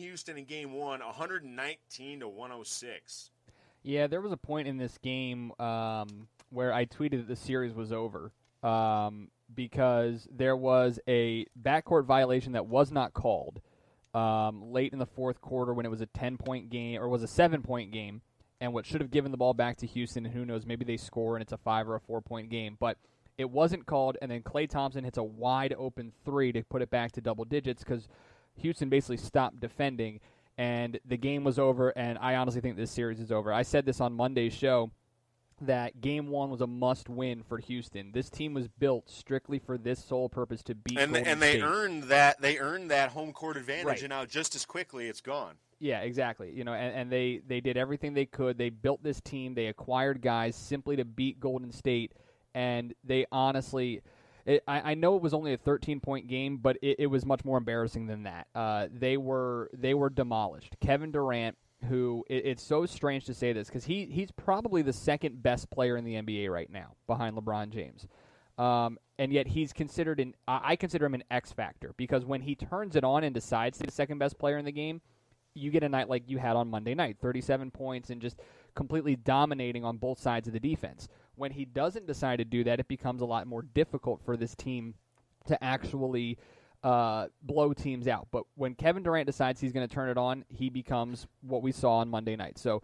Game 1, 119-106. Yeah, there was a point in this game where I tweeted that the series was over because there was a backcourt violation that was not called late in the fourth quarter when it was a 10-point game, or was a 7-point game, and what should have given the ball back to Houston, and who knows, maybe they score and it's a 5 or a 4-point game, but it wasn't called, and then Klay Thompson hits a wide-open three to put it back to double digits because Houston basically stopped defending, and the game was over, and I honestly think this series is over. I said this on Monday's show, that Game 1 was a must-win for Houston. This team was built strictly for this sole purpose, to beat Golden State. And they earned that. They earned that home court advantage, right. And now just as quickly it's gone. Yeah, exactly. You know, and they did everything they could. They built this team. They acquired guys simply to beat Golden State, and they honestly. I know it was only a 13-point game, but it was much more embarrassing than that. They were demolished. Kevin Durant, who it's so strange to say this because he's probably the second best player in the NBA right now, behind LeBron James, and yet he's considered I consider him an X factor because when he turns it on and decides to be the second best player in the game, you get a night like you had on Monday night, 37 points and just completely dominating on both sides of the defense. When he doesn't decide to do that, it becomes a lot more difficult for this team to actually blow teams out. But when Kevin Durant decides he's going to turn it on, he becomes what we saw on Monday night. So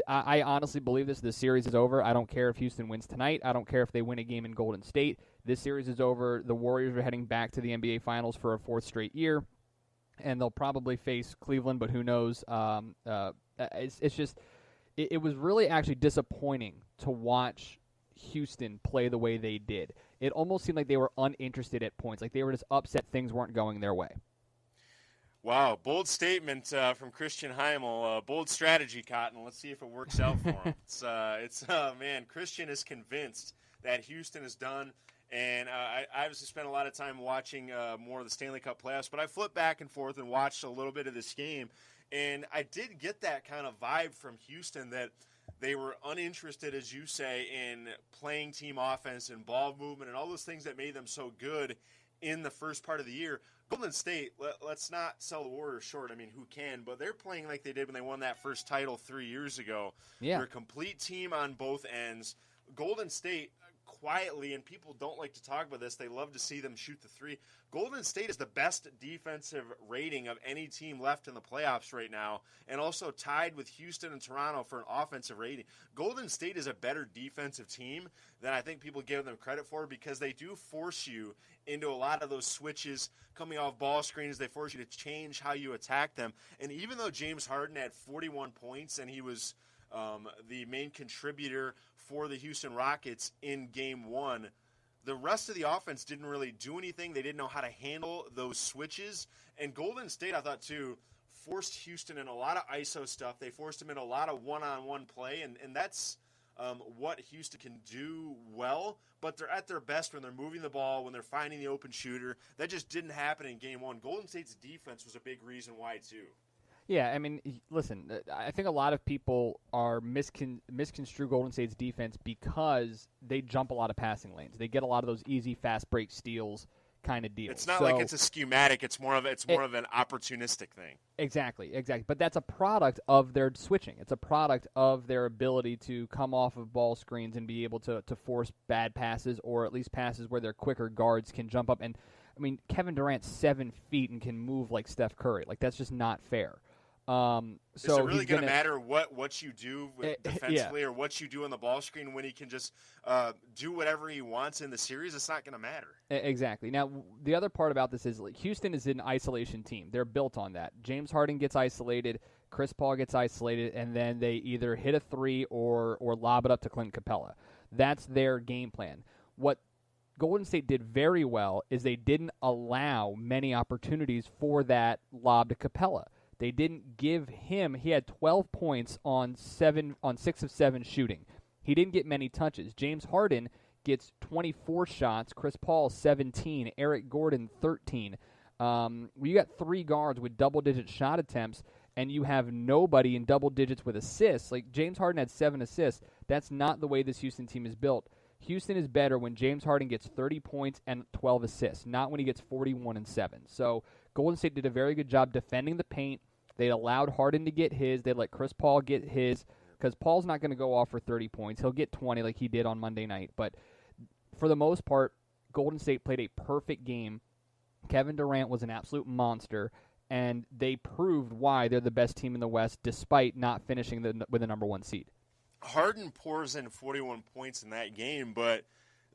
I honestly believe this series is over. I don't care if Houston wins tonight. I don't care if they win a game in Golden State. This series is over. The Warriors are heading back to the NBA Finals for a fourth straight year, and they'll probably face Cleveland, but who knows? It's just it was really actually disappointing to watch Houston play the way they did. It almost seemed like they were uninterested at points, like they were just upset things weren't going their way. Wow, bold statement from Christian Heimall. Bold strategy, Cotton. Let's see if it works out for him. Man, Christian is convinced that Houston is done. And I obviously spent a lot of time watching more of the Stanley Cup playoffs, but I flipped back and forth and watched a little bit of this game. And I did get that kind of vibe from Houston that they were uninterested, as you say, in playing team offense and ball movement and all those things that made them so good in the first part of the year. Golden State, let's not sell the Warriors short. I mean, who can? But they're playing like they did when they won that first title 3 years ago. Yeah. They're a complete team on both ends. Golden State, quietly, and people don't like to talk about this, they love to see them shoot the three. Golden State is the best defensive rating of any team left in the playoffs right now, and also tied with Houston and Toronto for an offensive rating. Golden State is a better defensive team than I think people give them credit for because they do force you into a lot of those switches coming off ball screens. They force you to change how you attack them. And even though James Harden had 41 points and he was the main contributor for the Houston Rockets in Game 1, the rest of the offense didn't really do anything. They didn't know how to handle those switches. And Golden State, I thought, too, forced Houston in a lot of ISO stuff. They forced him in a lot of one-on-one play, and that's what Houston can do well. But they're at their best when they're moving the ball, when they're finding the open shooter. That just didn't happen in Game 1. Golden State's defense was a big reason why, too. Yeah, I mean, listen, I think a lot of people are misconstrue Golden State's defense because they jump a lot of passing lanes. They get a lot of those easy fast break steals kind of deals. It's not like it's a schematic. It's more of an opportunistic thing. Exactly. But that's a product of their switching. It's a product of their ability to come off of ball screens and be able to force bad passes, or at least passes where their quicker guards can jump up. And I mean, Kevin Durant's 7 feet and can move like Steph Curry. Like, that's just not fair. Is it really going to matter what you do defensively or what you do on the ball screen when he can just do whatever he wants in the series? It's not going to matter. Exactly. Now, the other part about this is Houston is an isolation team. They're built on that. James Harden gets isolated, Chris Paul gets isolated, and then they either hit a three or lob it up to Clint Capella. That's their game plan. What Golden State did very well is they didn't allow many opportunities for that lob to Capella. They didn't give him. He had 12 points on 6 of 7 shooting. He didn't get many touches. James Harden gets 24 shots. Chris Paul 17. Eric Gordon 13. You got 3 guards with double-digit shot attempts, and you have nobody in double digits with assists. Like James Harden had 7 assists. That's not the way this Houston team is built. Houston is better when James Harden gets 30 points and 12 assists, not when he gets 41 and 7. So Golden State did a very good job defending the paint. They allowed Harden to get his. They let Chris Paul get his because Paul's not going to go off for 30 points. He'll get 20 like he did on Monday night. But for the most part, Golden State played a perfect game. Kevin Durant was an absolute monster, and they proved why they're the best team in the West despite not finishing with the number 1 seed. Harden pours in 41 points in that game, but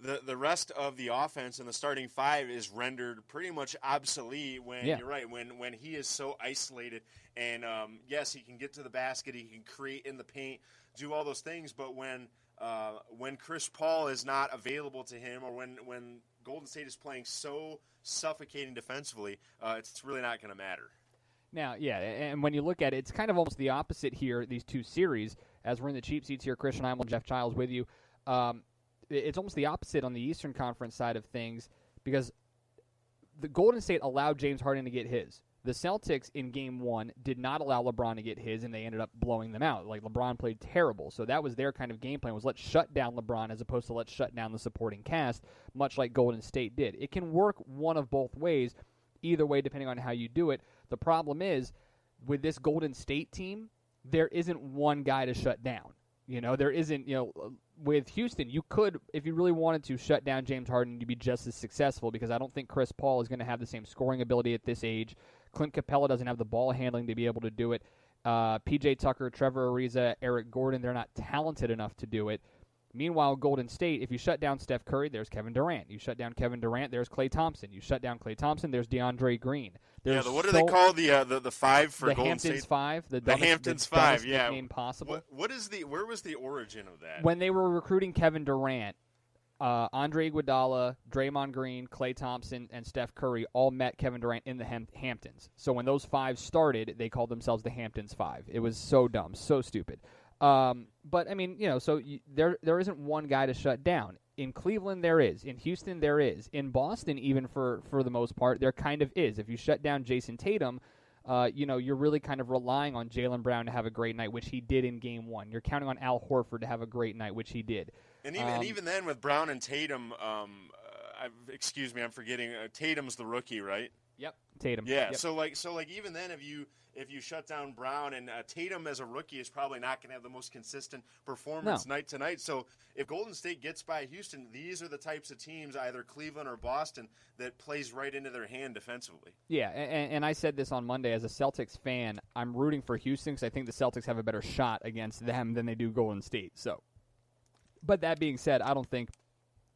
the rest of the offense and the starting 5 is rendered pretty much obsolete when you're right when he is so isolated. And yes, he can get to the basket, he can create in the paint, do all those things. But when Chris Paul is not available to him, or when Golden State is playing so suffocating defensively, it's really not going to matter. Now, and when you look at it, it's kind of almost the opposite here. These 2 series, as we're in the cheap seats here, Christian Heimall and Geoff Chiles with you. It's almost the opposite on the Eastern Conference side of things because the Golden State allowed James Harden to get his. The Celtics in Game 1 did not allow LeBron to get his, and they ended up blowing them out. Like, LeBron played terrible. So that was their kind of game plan, was let's shut down LeBron as opposed to let's shut down the supporting cast, much like Golden State did. It can work one of both ways, either way, depending on how you do it. The problem is, with this Golden State team, there isn't one guy to shut down. There isn't, with Houston, you could, if you really wanted to, shut down James Harden, you'd be just as successful because I don't think Chris Paul is going to have the same scoring ability at this age. Clint Capella doesn't have the ball handling to be able to do it. P.J. Tucker, Trevor Ariza, Eric Gordon, they're not talented enough to do it. Meanwhile, Golden State, if you shut down Steph Curry, there's Kevin Durant. You shut down Kevin Durant, there's Klay Thompson. You shut down Klay Thompson, there's DeAndre Green. What do they call the 5 for Golden State? The Hamptons 5. The Hamptons 5, yeah. Name possible. Where was the origin of that? When they were recruiting Kevin Durant, Andre Iguodala, Draymond Green, Klay Thompson, and Steph Curry all met Kevin Durant in the Hamptons. So when those 5 started, they called themselves the Hamptons 5. It was so dumb, so stupid. But I mean, so there isn't one guy to shut down. In Cleveland, there is. In Houston, there is. In Boston, even for the most part, there kind of is. If you shut down Jason Tatum, you're really kind of relying on Jaylen Brown to have a great night, which he did in Game 1. You're counting on Al Horford to have a great night, which he did. And even then, with Brown and Tatum, excuse me, I'm forgetting. Tatum's the rookie, right? Yep, Tatum. Yeah. Yep. So even then, if you shut down Brown and Tatum as a rookie is probably not going to have the most consistent performance night to night. So if Golden State gets by Houston, these are the types of teams, either Cleveland or Boston, that plays right into their hand defensively. Yeah, and I said this on Monday as a Celtics fan. I'm rooting for Houston because I think the Celtics have a better shot against them than they do Golden State. So, but that being said, I don't think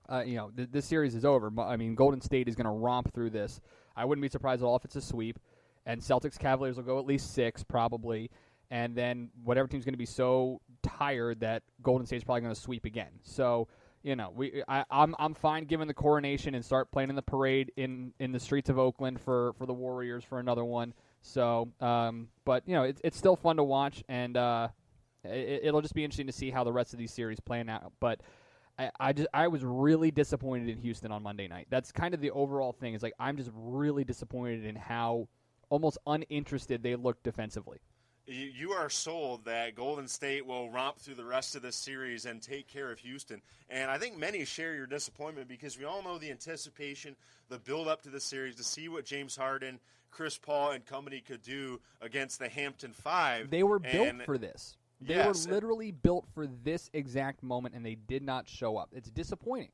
this series is over. I mean, Golden State is going to romp through this. I wouldn't be surprised at all if it's a sweep. And Celtics-Cavaliers will go at least 6, probably. And then whatever team's going to be so tired that Golden State's probably going to sweep again. So, I'm fine giving the coronation and start playing in the parade in the streets of Oakland for the Warriors for another one. So, but, it's still fun to watch. And it'll just be interesting to see how the rest of these series playing out. But I was really disappointed in Houston on Monday night. That's kind of the overall thing. Is like I'm just really disappointed in how almost uninterested they looked defensively. You are sold that Golden State will romp through the rest of this series and take care of Houston. And I think many share your disappointment because we all know the anticipation, the build-up to the series, to see what James Harden, Chris Paul, and company could do against the Hampton 5. They were built for this. They were literally built for this exact moment, and they did not show up. It's disappointing.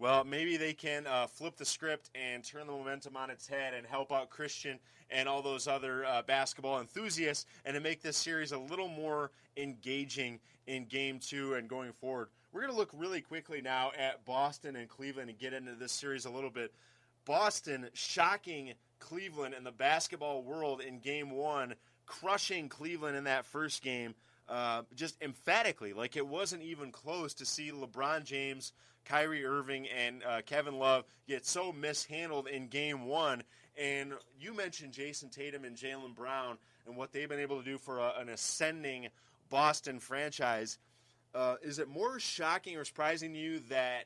Well, maybe they can flip the script and turn the momentum on its head and help out Christian and all those other basketball enthusiasts and to make this series a little more engaging in Game 2 and going forward. We're going to look really quickly now at Boston and Cleveland and get into this series a little bit. Boston shocking Cleveland in the basketball world in Game 1, crushing Cleveland in that first game. Just emphatically, like it wasn't even close to see LeBron James, Kyrie Irving, and Kevin Love get so mishandled in Game 1. And you mentioned Jason Tatum and Jaylen Brown and what they've been able to do for an ascending Boston franchise. Is it more shocking or surprising to you that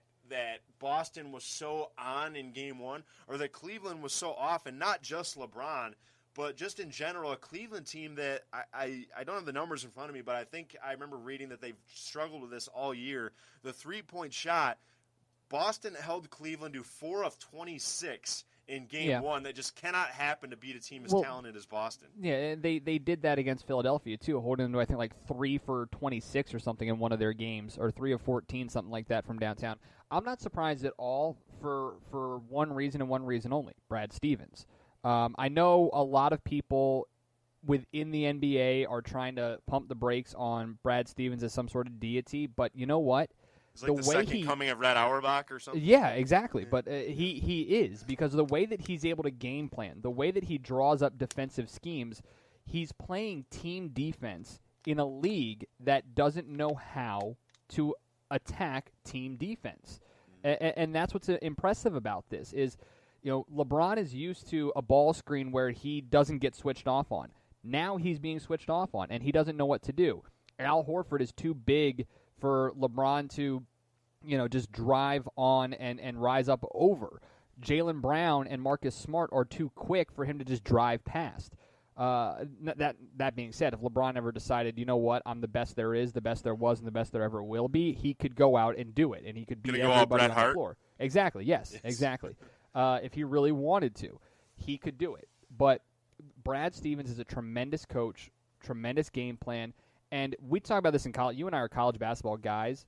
Boston was so on in Game 1, or that Cleveland was so off, and not just LeBron, but just in general, a Cleveland team that I don't have the numbers in front of me, but I think I remember reading that they've struggled with this all year. The three-point shot, Boston held Cleveland to 4 of 26 in Game 1. That just cannot happen to beat a team as talented as Boston. Yeah, and they did that against Philadelphia, too, holding them to, I think, like 3 for 26 or something in one of their games, or 3 of 14, something like that from downtown. I'm not surprised at all for one reason and one reason only, Brad Stevens. I know a lot of people within the NBA are trying to pump the brakes on Brad Stevens as some sort of deity, but you know what? It's like the second coming of Red Auerbach or something. Yeah, exactly. Yeah. But he is, because of the way that he's able to game plan, the way that he draws up defensive schemes, he's playing team defense in a league that doesn't know how to attack team defense. And that's what's impressive about this is, you know, LeBron is used to a ball screen where he doesn't get switched off on. Now he's being switched off on, and he doesn't know what to do. Al Horford is too big for LeBron to, you know, just drive on and rise up over. Jaylen Brown and Marcus Smart are too quick for him to just drive past. That being said, if LeBron ever decided, you know what, I'm the best there is, the best there was, and the best there ever will be, he could go out and do it, and he could beat everybody on the floor. Exactly, yes, exactly. If he really wanted to, he could do it. But Brad Stevens is a tremendous coach, tremendous game plan, and we talk about this in college. You and I are college basketball guys.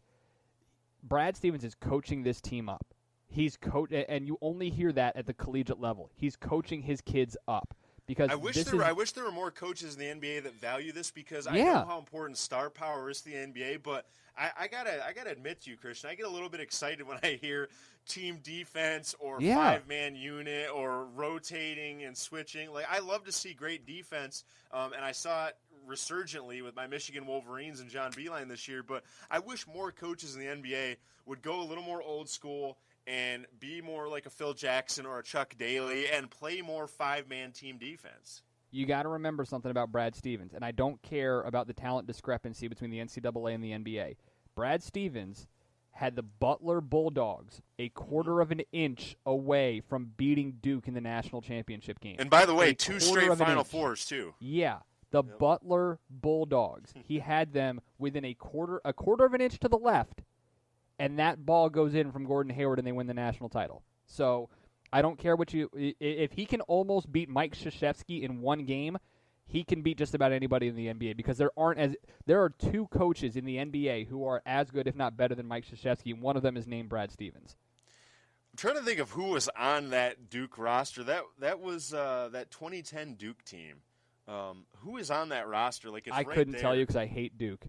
Brad Stevens is coaching this team up. He's and you only hear that at the collegiate level. He's coaching his kids up. Because I wish there were more coaches in the NBA that value this, because I know how important star power is to the NBA. But I gotta admit to you, Christian, I get a little bit excited when I hear team defense or 5-man unit or rotating and switching. Like, I love to see great defense, and I saw it resurgently with my Michigan Wolverines and John Beilein this year. But I wish more coaches in the NBA would go a little more old school and be more like a Phil Jackson or a Chuck Daly and play more 5-man team defense. You got to remember something about Brad Stevens, and I don't care about the talent discrepancy between the NCAA and the NBA. Brad Stevens had the Butler Bulldogs a quarter of an inch away from beating Duke in the national championship game. And by the way, 2 straight Final Fours, too. Yeah, the Butler Bulldogs. He had them within a quarter of an inch to the left, and that ball goes in from Gordon Hayward, and they win the national title. So I don't care if he can almost beat Mike Krzyzewski in one game, he can beat just about anybody in the NBA, because there are 2 coaches in the NBA who are as good, if not better, than Mike Krzyzewski, and one of them is named Brad Stevens. I'm trying to think of who was on that Duke roster. That was that 2010 Duke team. Who is on that roster? Like, it's I right couldn't there. tell you because I hate Duke.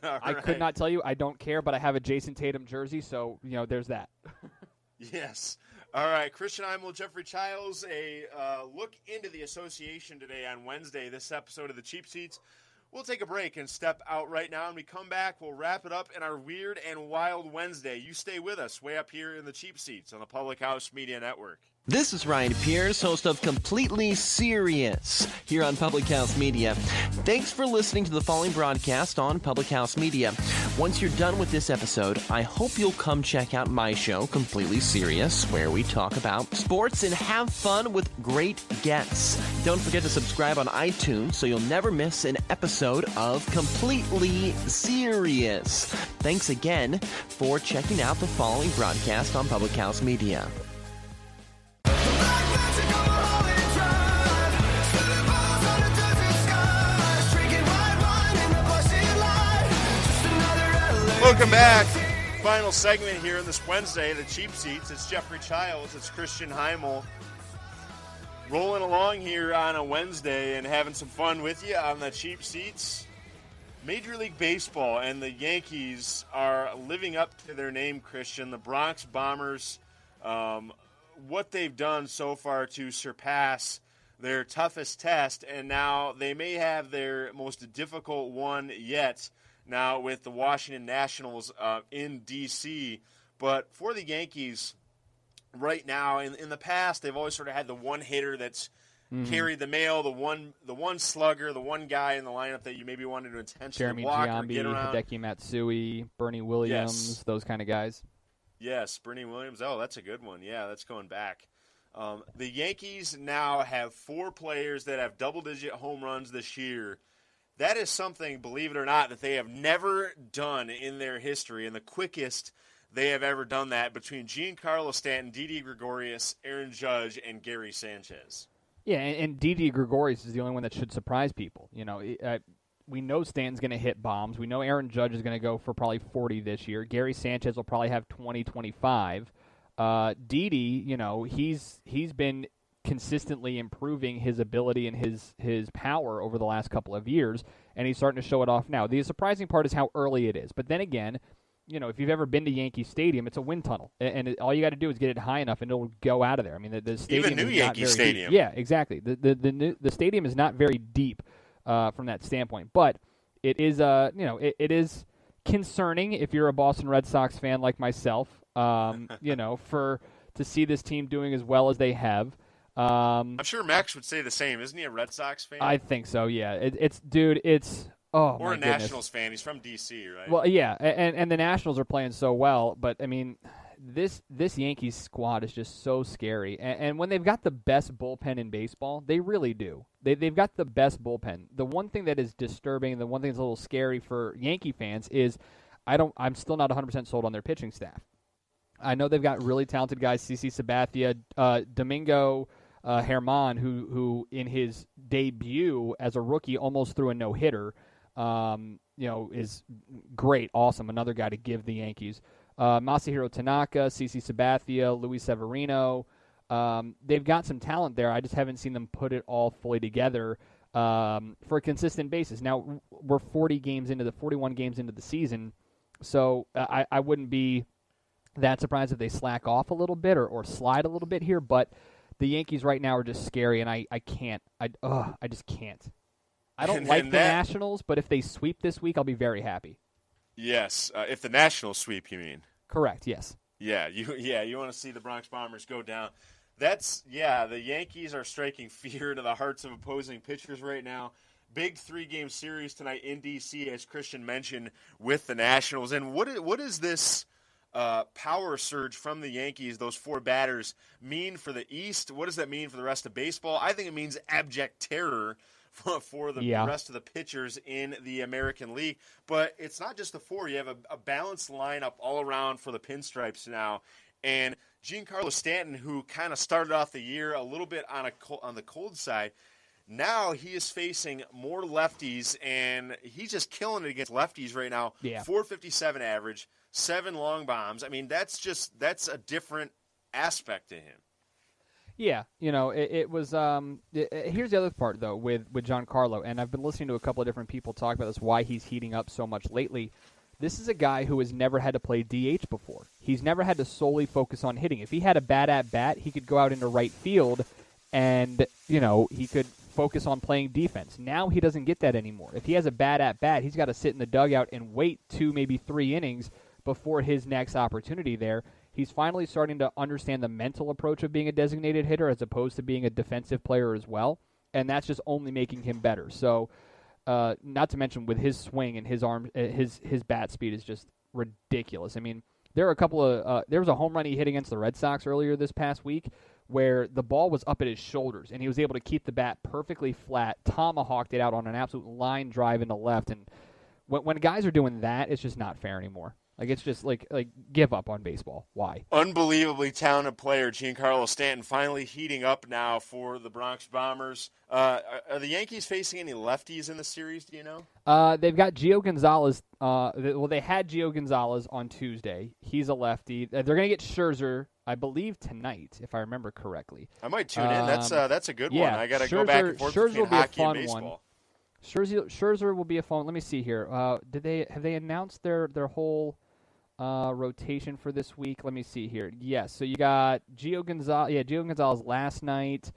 I Right. could not tell you. I don't care, but I have a Jason Tatum jersey, so there's that. Yes. All right, Christian Heimall, Geoffrey Chiles, a look into the association today on Wednesday, this episode of The Cheap Seats. We'll take a break and step out right now, and we come back, we'll wrap it up in our Weird and Wild Wednesday. You stay with us way up here in The Cheap Seats on the Public House Media Network. This is Ryan Pierce, host of Completely Serious here on Public House Media. Thanks for listening to the following broadcast on Public House Media. Once you're done with this episode, I hope you'll come check out my show, Completely Serious, where we talk about sports and have fun with great guests. Don't forget to subscribe on iTunes so you'll never miss an episode of Completely Serious. Thanks again for checking out the following broadcast on Public House Media. Welcome back. final segment here on this Wednesday, the Cheap Seats. It's Jeffrey Chiles. It's Christian Heimall. Rolling along here on a Wednesday and having some fun with you on the Cheap Seats. Major League Baseball and the Yankees are living up to their name, Christian. The Bronx Bombers, what they've done so far to surpass their toughest test, and now they may have their most difficult one yet now with the Washington Nationals in D.C. But for the Yankees right now, in the past, they've always sort of had the one hitter that's carried the mail, the one slugger, the one guy in the lineup that you maybe wanted to intentionally walk or get around. Hideki Matsui, Bernie Williams, those kind of guys. Yes, Bernie Williams. Oh, that's a good one. Yeah, that's going back. The Yankees now have 4 players that have double-digit home runs this year. That is something, believe it or not, that they have never done in their history, and the quickest they have ever done that between Giancarlo Stanton, Didi Gregorius, Aaron Judge, and Gary Sanchez. Yeah, and Didi Gregorius is the only one that should surprise people. You know, we know Stanton's going to hit bombs. We know Aaron Judge is going to go for probably 40 this year. Gary Sanchez will probably have 20, 25. Didi, you know, he's been consistently improving his ability and his power over the last couple of years, and he's starting to show it off now. The surprising part is how early it is. But then again, you know, if you've ever been to Yankee Stadium, it's a wind tunnel, and all you got to do is get it high enough, and it'll go out of there. I mean, the stadium even new is Yankee not very Stadium. Deep. Yeah, exactly. The stadium is not very deep from that standpoint, but it is it is concerning if you're a Boston Red Sox fan like myself. You know, to see this team doing as well as they have. I'm sure Max would say the same. Isn't he a Red Sox fan? I think so. Yeah, it's oh, or my a goodness. Nationals fan. He's from D.C., right? Well, yeah, and the Nationals are playing so well, but I mean, this Yankees squad is just so scary. And when they've got the best bullpen in baseball, they really do. They've got the best bullpen. The one thing that is disturbing, the one thing that's a little scary for Yankee fans is I'm still not 100% sold on their pitching staff. I know they've got really talented guys, CC Sabathia, Domingo Herman, who in his debut as a rookie almost threw a no-hitter, is great, awesome, another guy to give the Yankees. Masahiro Tanaka, CC Sabathia, Luis Severino, they've got some talent there. I just haven't seen them put it all fully together for a consistent basis. Now, we're 41 games into the season, so I wouldn't be that surprised if they slack off a little bit or slide a little bit here, but the Yankees right now are just scary, and I just can't. I don't like the Nationals, but if they sweep this week, I'll be very happy. Yes, if the Nationals sweep, you mean? Correct. Yes. Yeah, you want to see the Bronx Bombers go down. The Yankees are striking fear into the hearts of opposing pitchers right now. Big 3-game series tonight in D.C., as Christian mentioned, with the Nationals. And what is this power surge from the Yankees, those 4 batters, mean for the East? What does that mean for the rest of baseball? I think it means abject terror for the rest of the pitchers in the American League. But it's not just the 4. You have a balanced lineup all around for the Pinstripes now. And Giancarlo Stanton, who kind of started off the year a little bit on the cold side, now he is facing more lefties, and he's just killing it against lefties right now. Yeah. 457 average, 7 long bombs. I mean, that's a different aspect to him. Yeah, it was. Here's the other part though with Giancarlo, and I've been listening to a couple of different people talk about this. Why he's heating up so much lately. This is a guy who has never had to play DH before. He's never had to solely focus on hitting. If he had a bad at bat, he could go out into right field, and he could focus on playing defense. Now he doesn't get that anymore. If he has a bad at bat, he's got to sit in the dugout and wait 2, maybe 3 innings before his next opportunity there. He's finally starting to understand the mental approach of being a designated hitter as opposed to being a defensive player as well, and that's just only making him better. So, not to mention with his swing and his arm, his bat speed is just ridiculous. I mean, there was a home run he hit against the Red Sox earlier this past week where the ball was up at his shoulders, and he was able to keep the bat perfectly flat, tomahawked it out on an absolute line drive in the left. And when guys are doing that, it's just not fair anymore. Like it's just like give up on baseball. Why? Unbelievably talented player Giancarlo Stanton finally heating up now for the Bronx Bombers. Are the Yankees facing any lefties in the series? Do you know? They've got Gio Gonzalez. They had Gio Gonzalez on Tuesday. He's a lefty. They're going to get Scherzer, I believe, tonight, if I remember correctly. I might tune in. That's a good one. I got to Scherzer, go back and forth Scherzer between will be hockey a fun and baseball. One. Scherzer will be a fun. Let me see here. Have they announced their whole rotation for this week? Let me see here. Yes. So you got Gio Gonzalez. Yeah, Gio Gonzalez last night.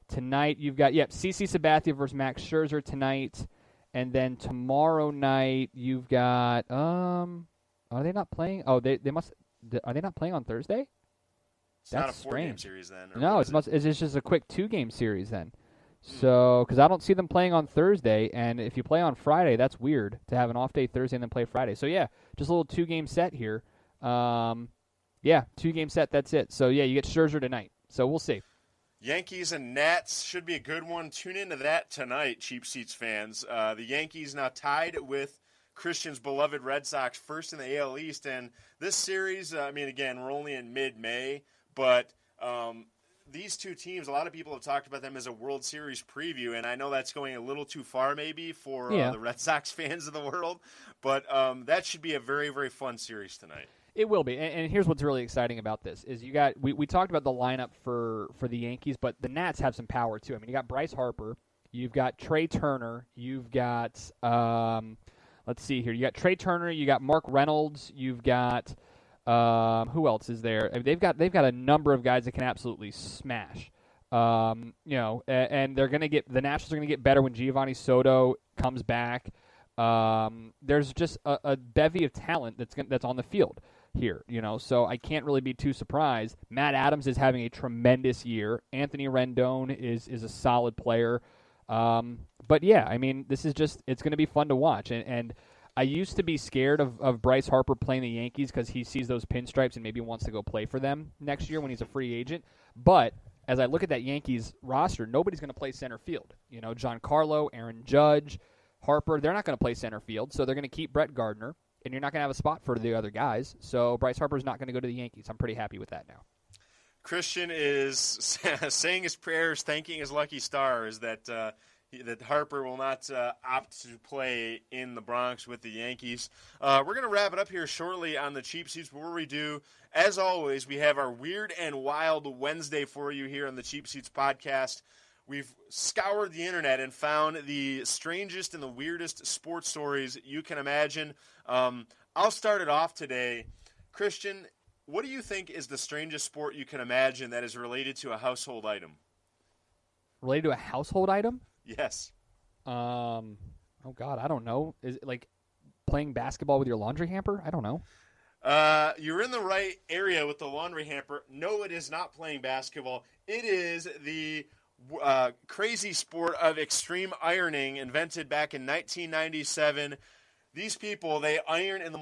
Tonight you've got CC Sabathia versus Max Scherzer tonight, and then tomorrow night you've got Are they not playing? Oh, they must. Are they not playing on Thursday? It's not a 4-game series then. No, it's just a quick 2-game series then. So, because I don't see them playing on Thursday, and if you play on Friday, that's weird to have an off day Thursday and then play Friday. So yeah, just a little 2-game set here. 2-game set. That's it. So yeah, you get Scherzer tonight. So we'll see. Yankees and Nats should be a good one. Tune into that tonight, Cheap Seats fans. The Yankees now tied with Christian's beloved Red Sox first in the AL East. And this series, again, we're only in mid-May, but these two teams, a lot of people have talked about them as a World Series preview, and I know that's going a little too far maybe for the Red Sox fans of the world, but that should be a very, very fun series tonight. It will be, and here's what's really exciting about this is you got we talked about the lineup for the Yankees, but the Nats have some power too. I mean, you got Bryce Harper, you've got Trey Turner, you've got let's see here, you got Trey Turner, you got Mark Reynolds, you've got who else is there? I mean, they've got a number of guys that can absolutely smash. And they're gonna get the Nationals are gonna get better when Giovanni Soto comes back. There's just a bevy of talent that's on the field here, so I can't really be too surprised. Matt Adams is having a tremendous year. Anthony Rendon is a solid player. But yeah, I mean, this is it's going to be fun to watch. And I used to be scared of Bryce Harper playing the Yankees because he sees those pinstripes and maybe wants to go play for them next year when he's a free agent. But as I look at that Yankees roster, nobody's going to play center field. Giancarlo, Aaron Judge, Harper, they're not going to play center field, so they're going to keep Brett Gardner, and you're not going to have a spot for the other guys. So Bryce Harper's not going to go to the Yankees. I'm pretty happy with that now. Christian is saying his prayers, thanking his lucky stars that Harper will not opt to play in the Bronx with the Yankees. We're going to wrap it up here shortly on the Cheap Seats. Before we do, as always, we have our Weird and Wild Wednesday for you here on the Cheap Seats podcast. We've scoured the internet and found the strangest and the weirdest sports stories you can imagine. I'll start it off today. Christian, what do you think is the strangest sport you can imagine that is related to a household item? Related to a household item? Yes. Oh, God, I don't know. Is it like playing basketball with your laundry hamper? I don't know. You're in the right area with the laundry hamper. No, it is not playing basketball. It is the crazy sport of extreme ironing invented back in 1997. These people, they iron in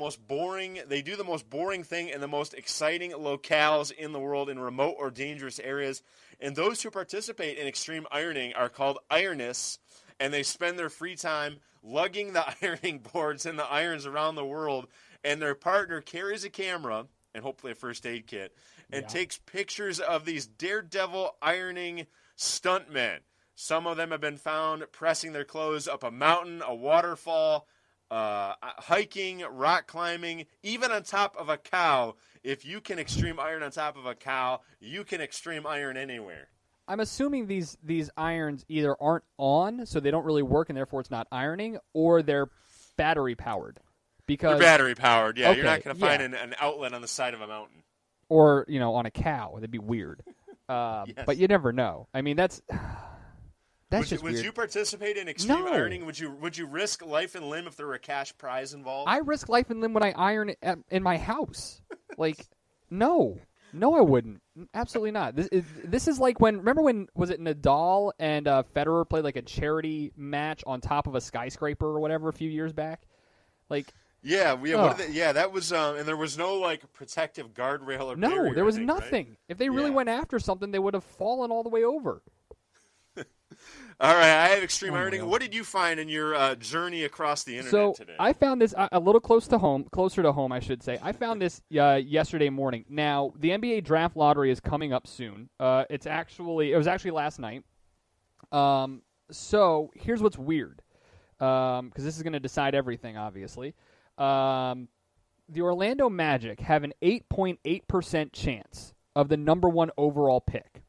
they do the most boring thing in the most exciting locales in the world in remote or dangerous areas. And those who participate in extreme ironing are called ironists, and they spend their free time lugging the ironing boards and the irons around the world, and their partner carries a camera and hopefully a first aid kit and takes pictures of these daredevil ironing stuntmen. Some of them have been found pressing their clothes up a mountain, a waterfall, hiking, rock climbing, even on top of a cow. If you can extreme iron on top of a cow, you can extreme iron anywhere. I'm assuming these irons either aren't on, so they don't really work, and therefore it's not ironing, or they're battery powered. Because they're battery powered, yeah. Okay, you're not going to find an outlet on the side of a mountain. Or, on a cow. That'd be weird. Yes. But you never know. I mean, that's just weird. Would you participate in extreme ironing? Would you risk life and limb if there were a cash prize involved? I risk life and limb when I iron in my house. No, I wouldn't. Absolutely not. This is like remember when, was it Nadal and Federer played like a charity match on top of a skyscraper or whatever a few years back? Yeah, that was, and there was no protective guardrail or barrier. No, there was nothing. Right? If they really went after something, they would have fallen all the way over. All right, I have extreme ironing. What did you find in your journey across the internet today? I found this a little closer to home, I should say. I found this yesterday morning. Now, the NBA draft lottery is coming up soon. It was actually last night. So here's what's weird, because this is going to decide everything, obviously. The Orlando Magic have an 8.8% chance of the number 1 overall pick.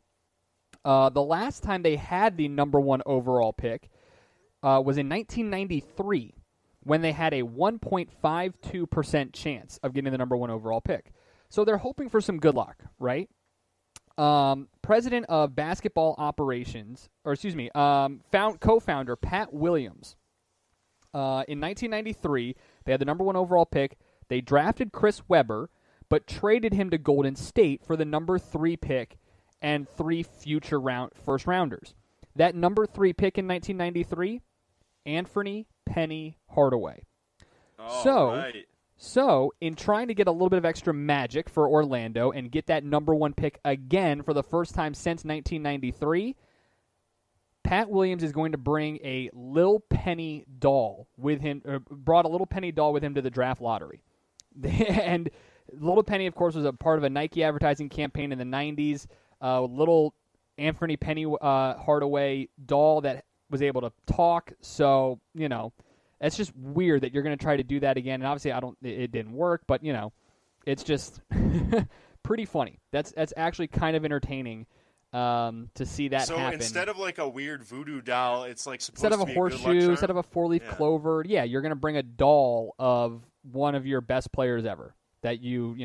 The last time they had the number 1 overall pick was in 1993, when they had a 1.52% chance of getting the number 1 overall pick. So they're hoping for some good luck, right? President of basketball operations, co-founder Pat Williams. In 1993, they had the number 1 overall pick. They drafted Chris Webber, but traded him to Golden State for the number 3 pick and 3 future first rounders. That number 3 pick in 1993, Anthony Penny Hardaway. So, in trying to get a little bit of extra magic for Orlando and get that number 1 pick again for the first time since 1993, Pat Williams is going to bring a Lil Penny doll with him, brought a Little Penny doll with him to the draft lottery. And Little Penny, of course, was a part of a Nike advertising campaign in the 90s. Little Anthony Penny Hardaway doll that was able to talk. So, it's just weird that you're going to try to do that again. And obviously, it didn't work, but, it's just pretty funny. That's actually kind of entertaining to see that happen. So instead of like a weird voodoo doll, it's like supposed instead of to a be horseshoe, instead of a 4-leaf clover, you're going to bring a doll of one of your best players ever that you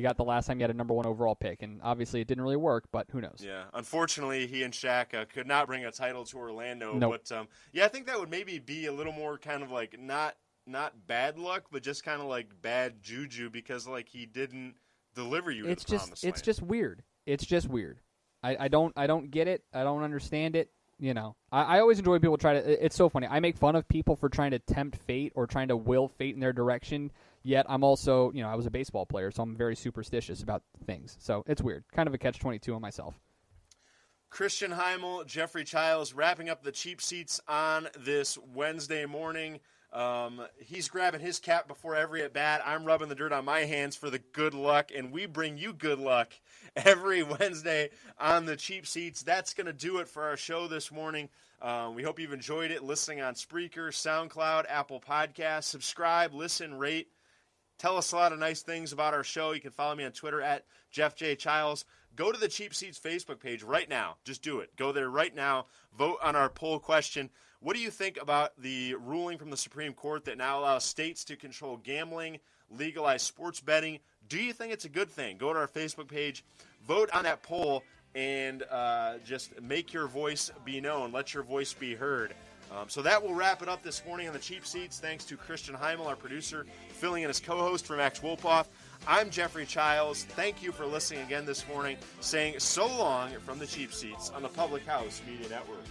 got the last time you had a number 1 overall pick, and obviously it didn't really work, but who knows? Yeah, unfortunately, he and Shaq could not bring a title to Orlando. Nope. But I think that would maybe be a little more kind of like not bad luck, but just kind of like bad juju, because like he didn't deliver you. It's just weird. It's just weird. I don't get it. I don't understand it. I always enjoy people try to. It's so funny. I make fun of people for trying to tempt fate or trying to will fate in their direction. Yet I'm also, I was a baseball player, so I'm very superstitious about things. So it's weird. Kind of a catch-22 on myself. Christian Heimall, Geoffrey Chiles, wrapping up the cheap seats on this Wednesday morning. He's grabbing his cap before every at-bat. I'm rubbing the dirt on my hands for the good luck, and we bring you good luck every Wednesday on the cheap seats. That's going to do it for our show this morning. We hope you've enjoyed it, listening on Spreaker, SoundCloud, Apple Podcasts. Subscribe, listen, rate. Tell us a lot of nice things about our show. You can follow me on Twitter at Jeff J. Chiles. Go to the Cheap Seats Facebook page right now. Just do it. Go there right now. Vote on our poll question. What do you think about the ruling from the Supreme Court that now allows states to control gambling, legalize sports betting? Do you think it's a good thing? Go to our Facebook page, vote on that poll, and just make your voice be known. Let your voice be heard. So that will wrap it up this morning on the Cheap Seats. Thanks to Christian Heimall, our producer, filling in as co-host for Max Wolpoff. I'm Jeffrey Chiles. Thank you for listening again this morning. Saying so long from the Cheap Seats on the Public House Media Network.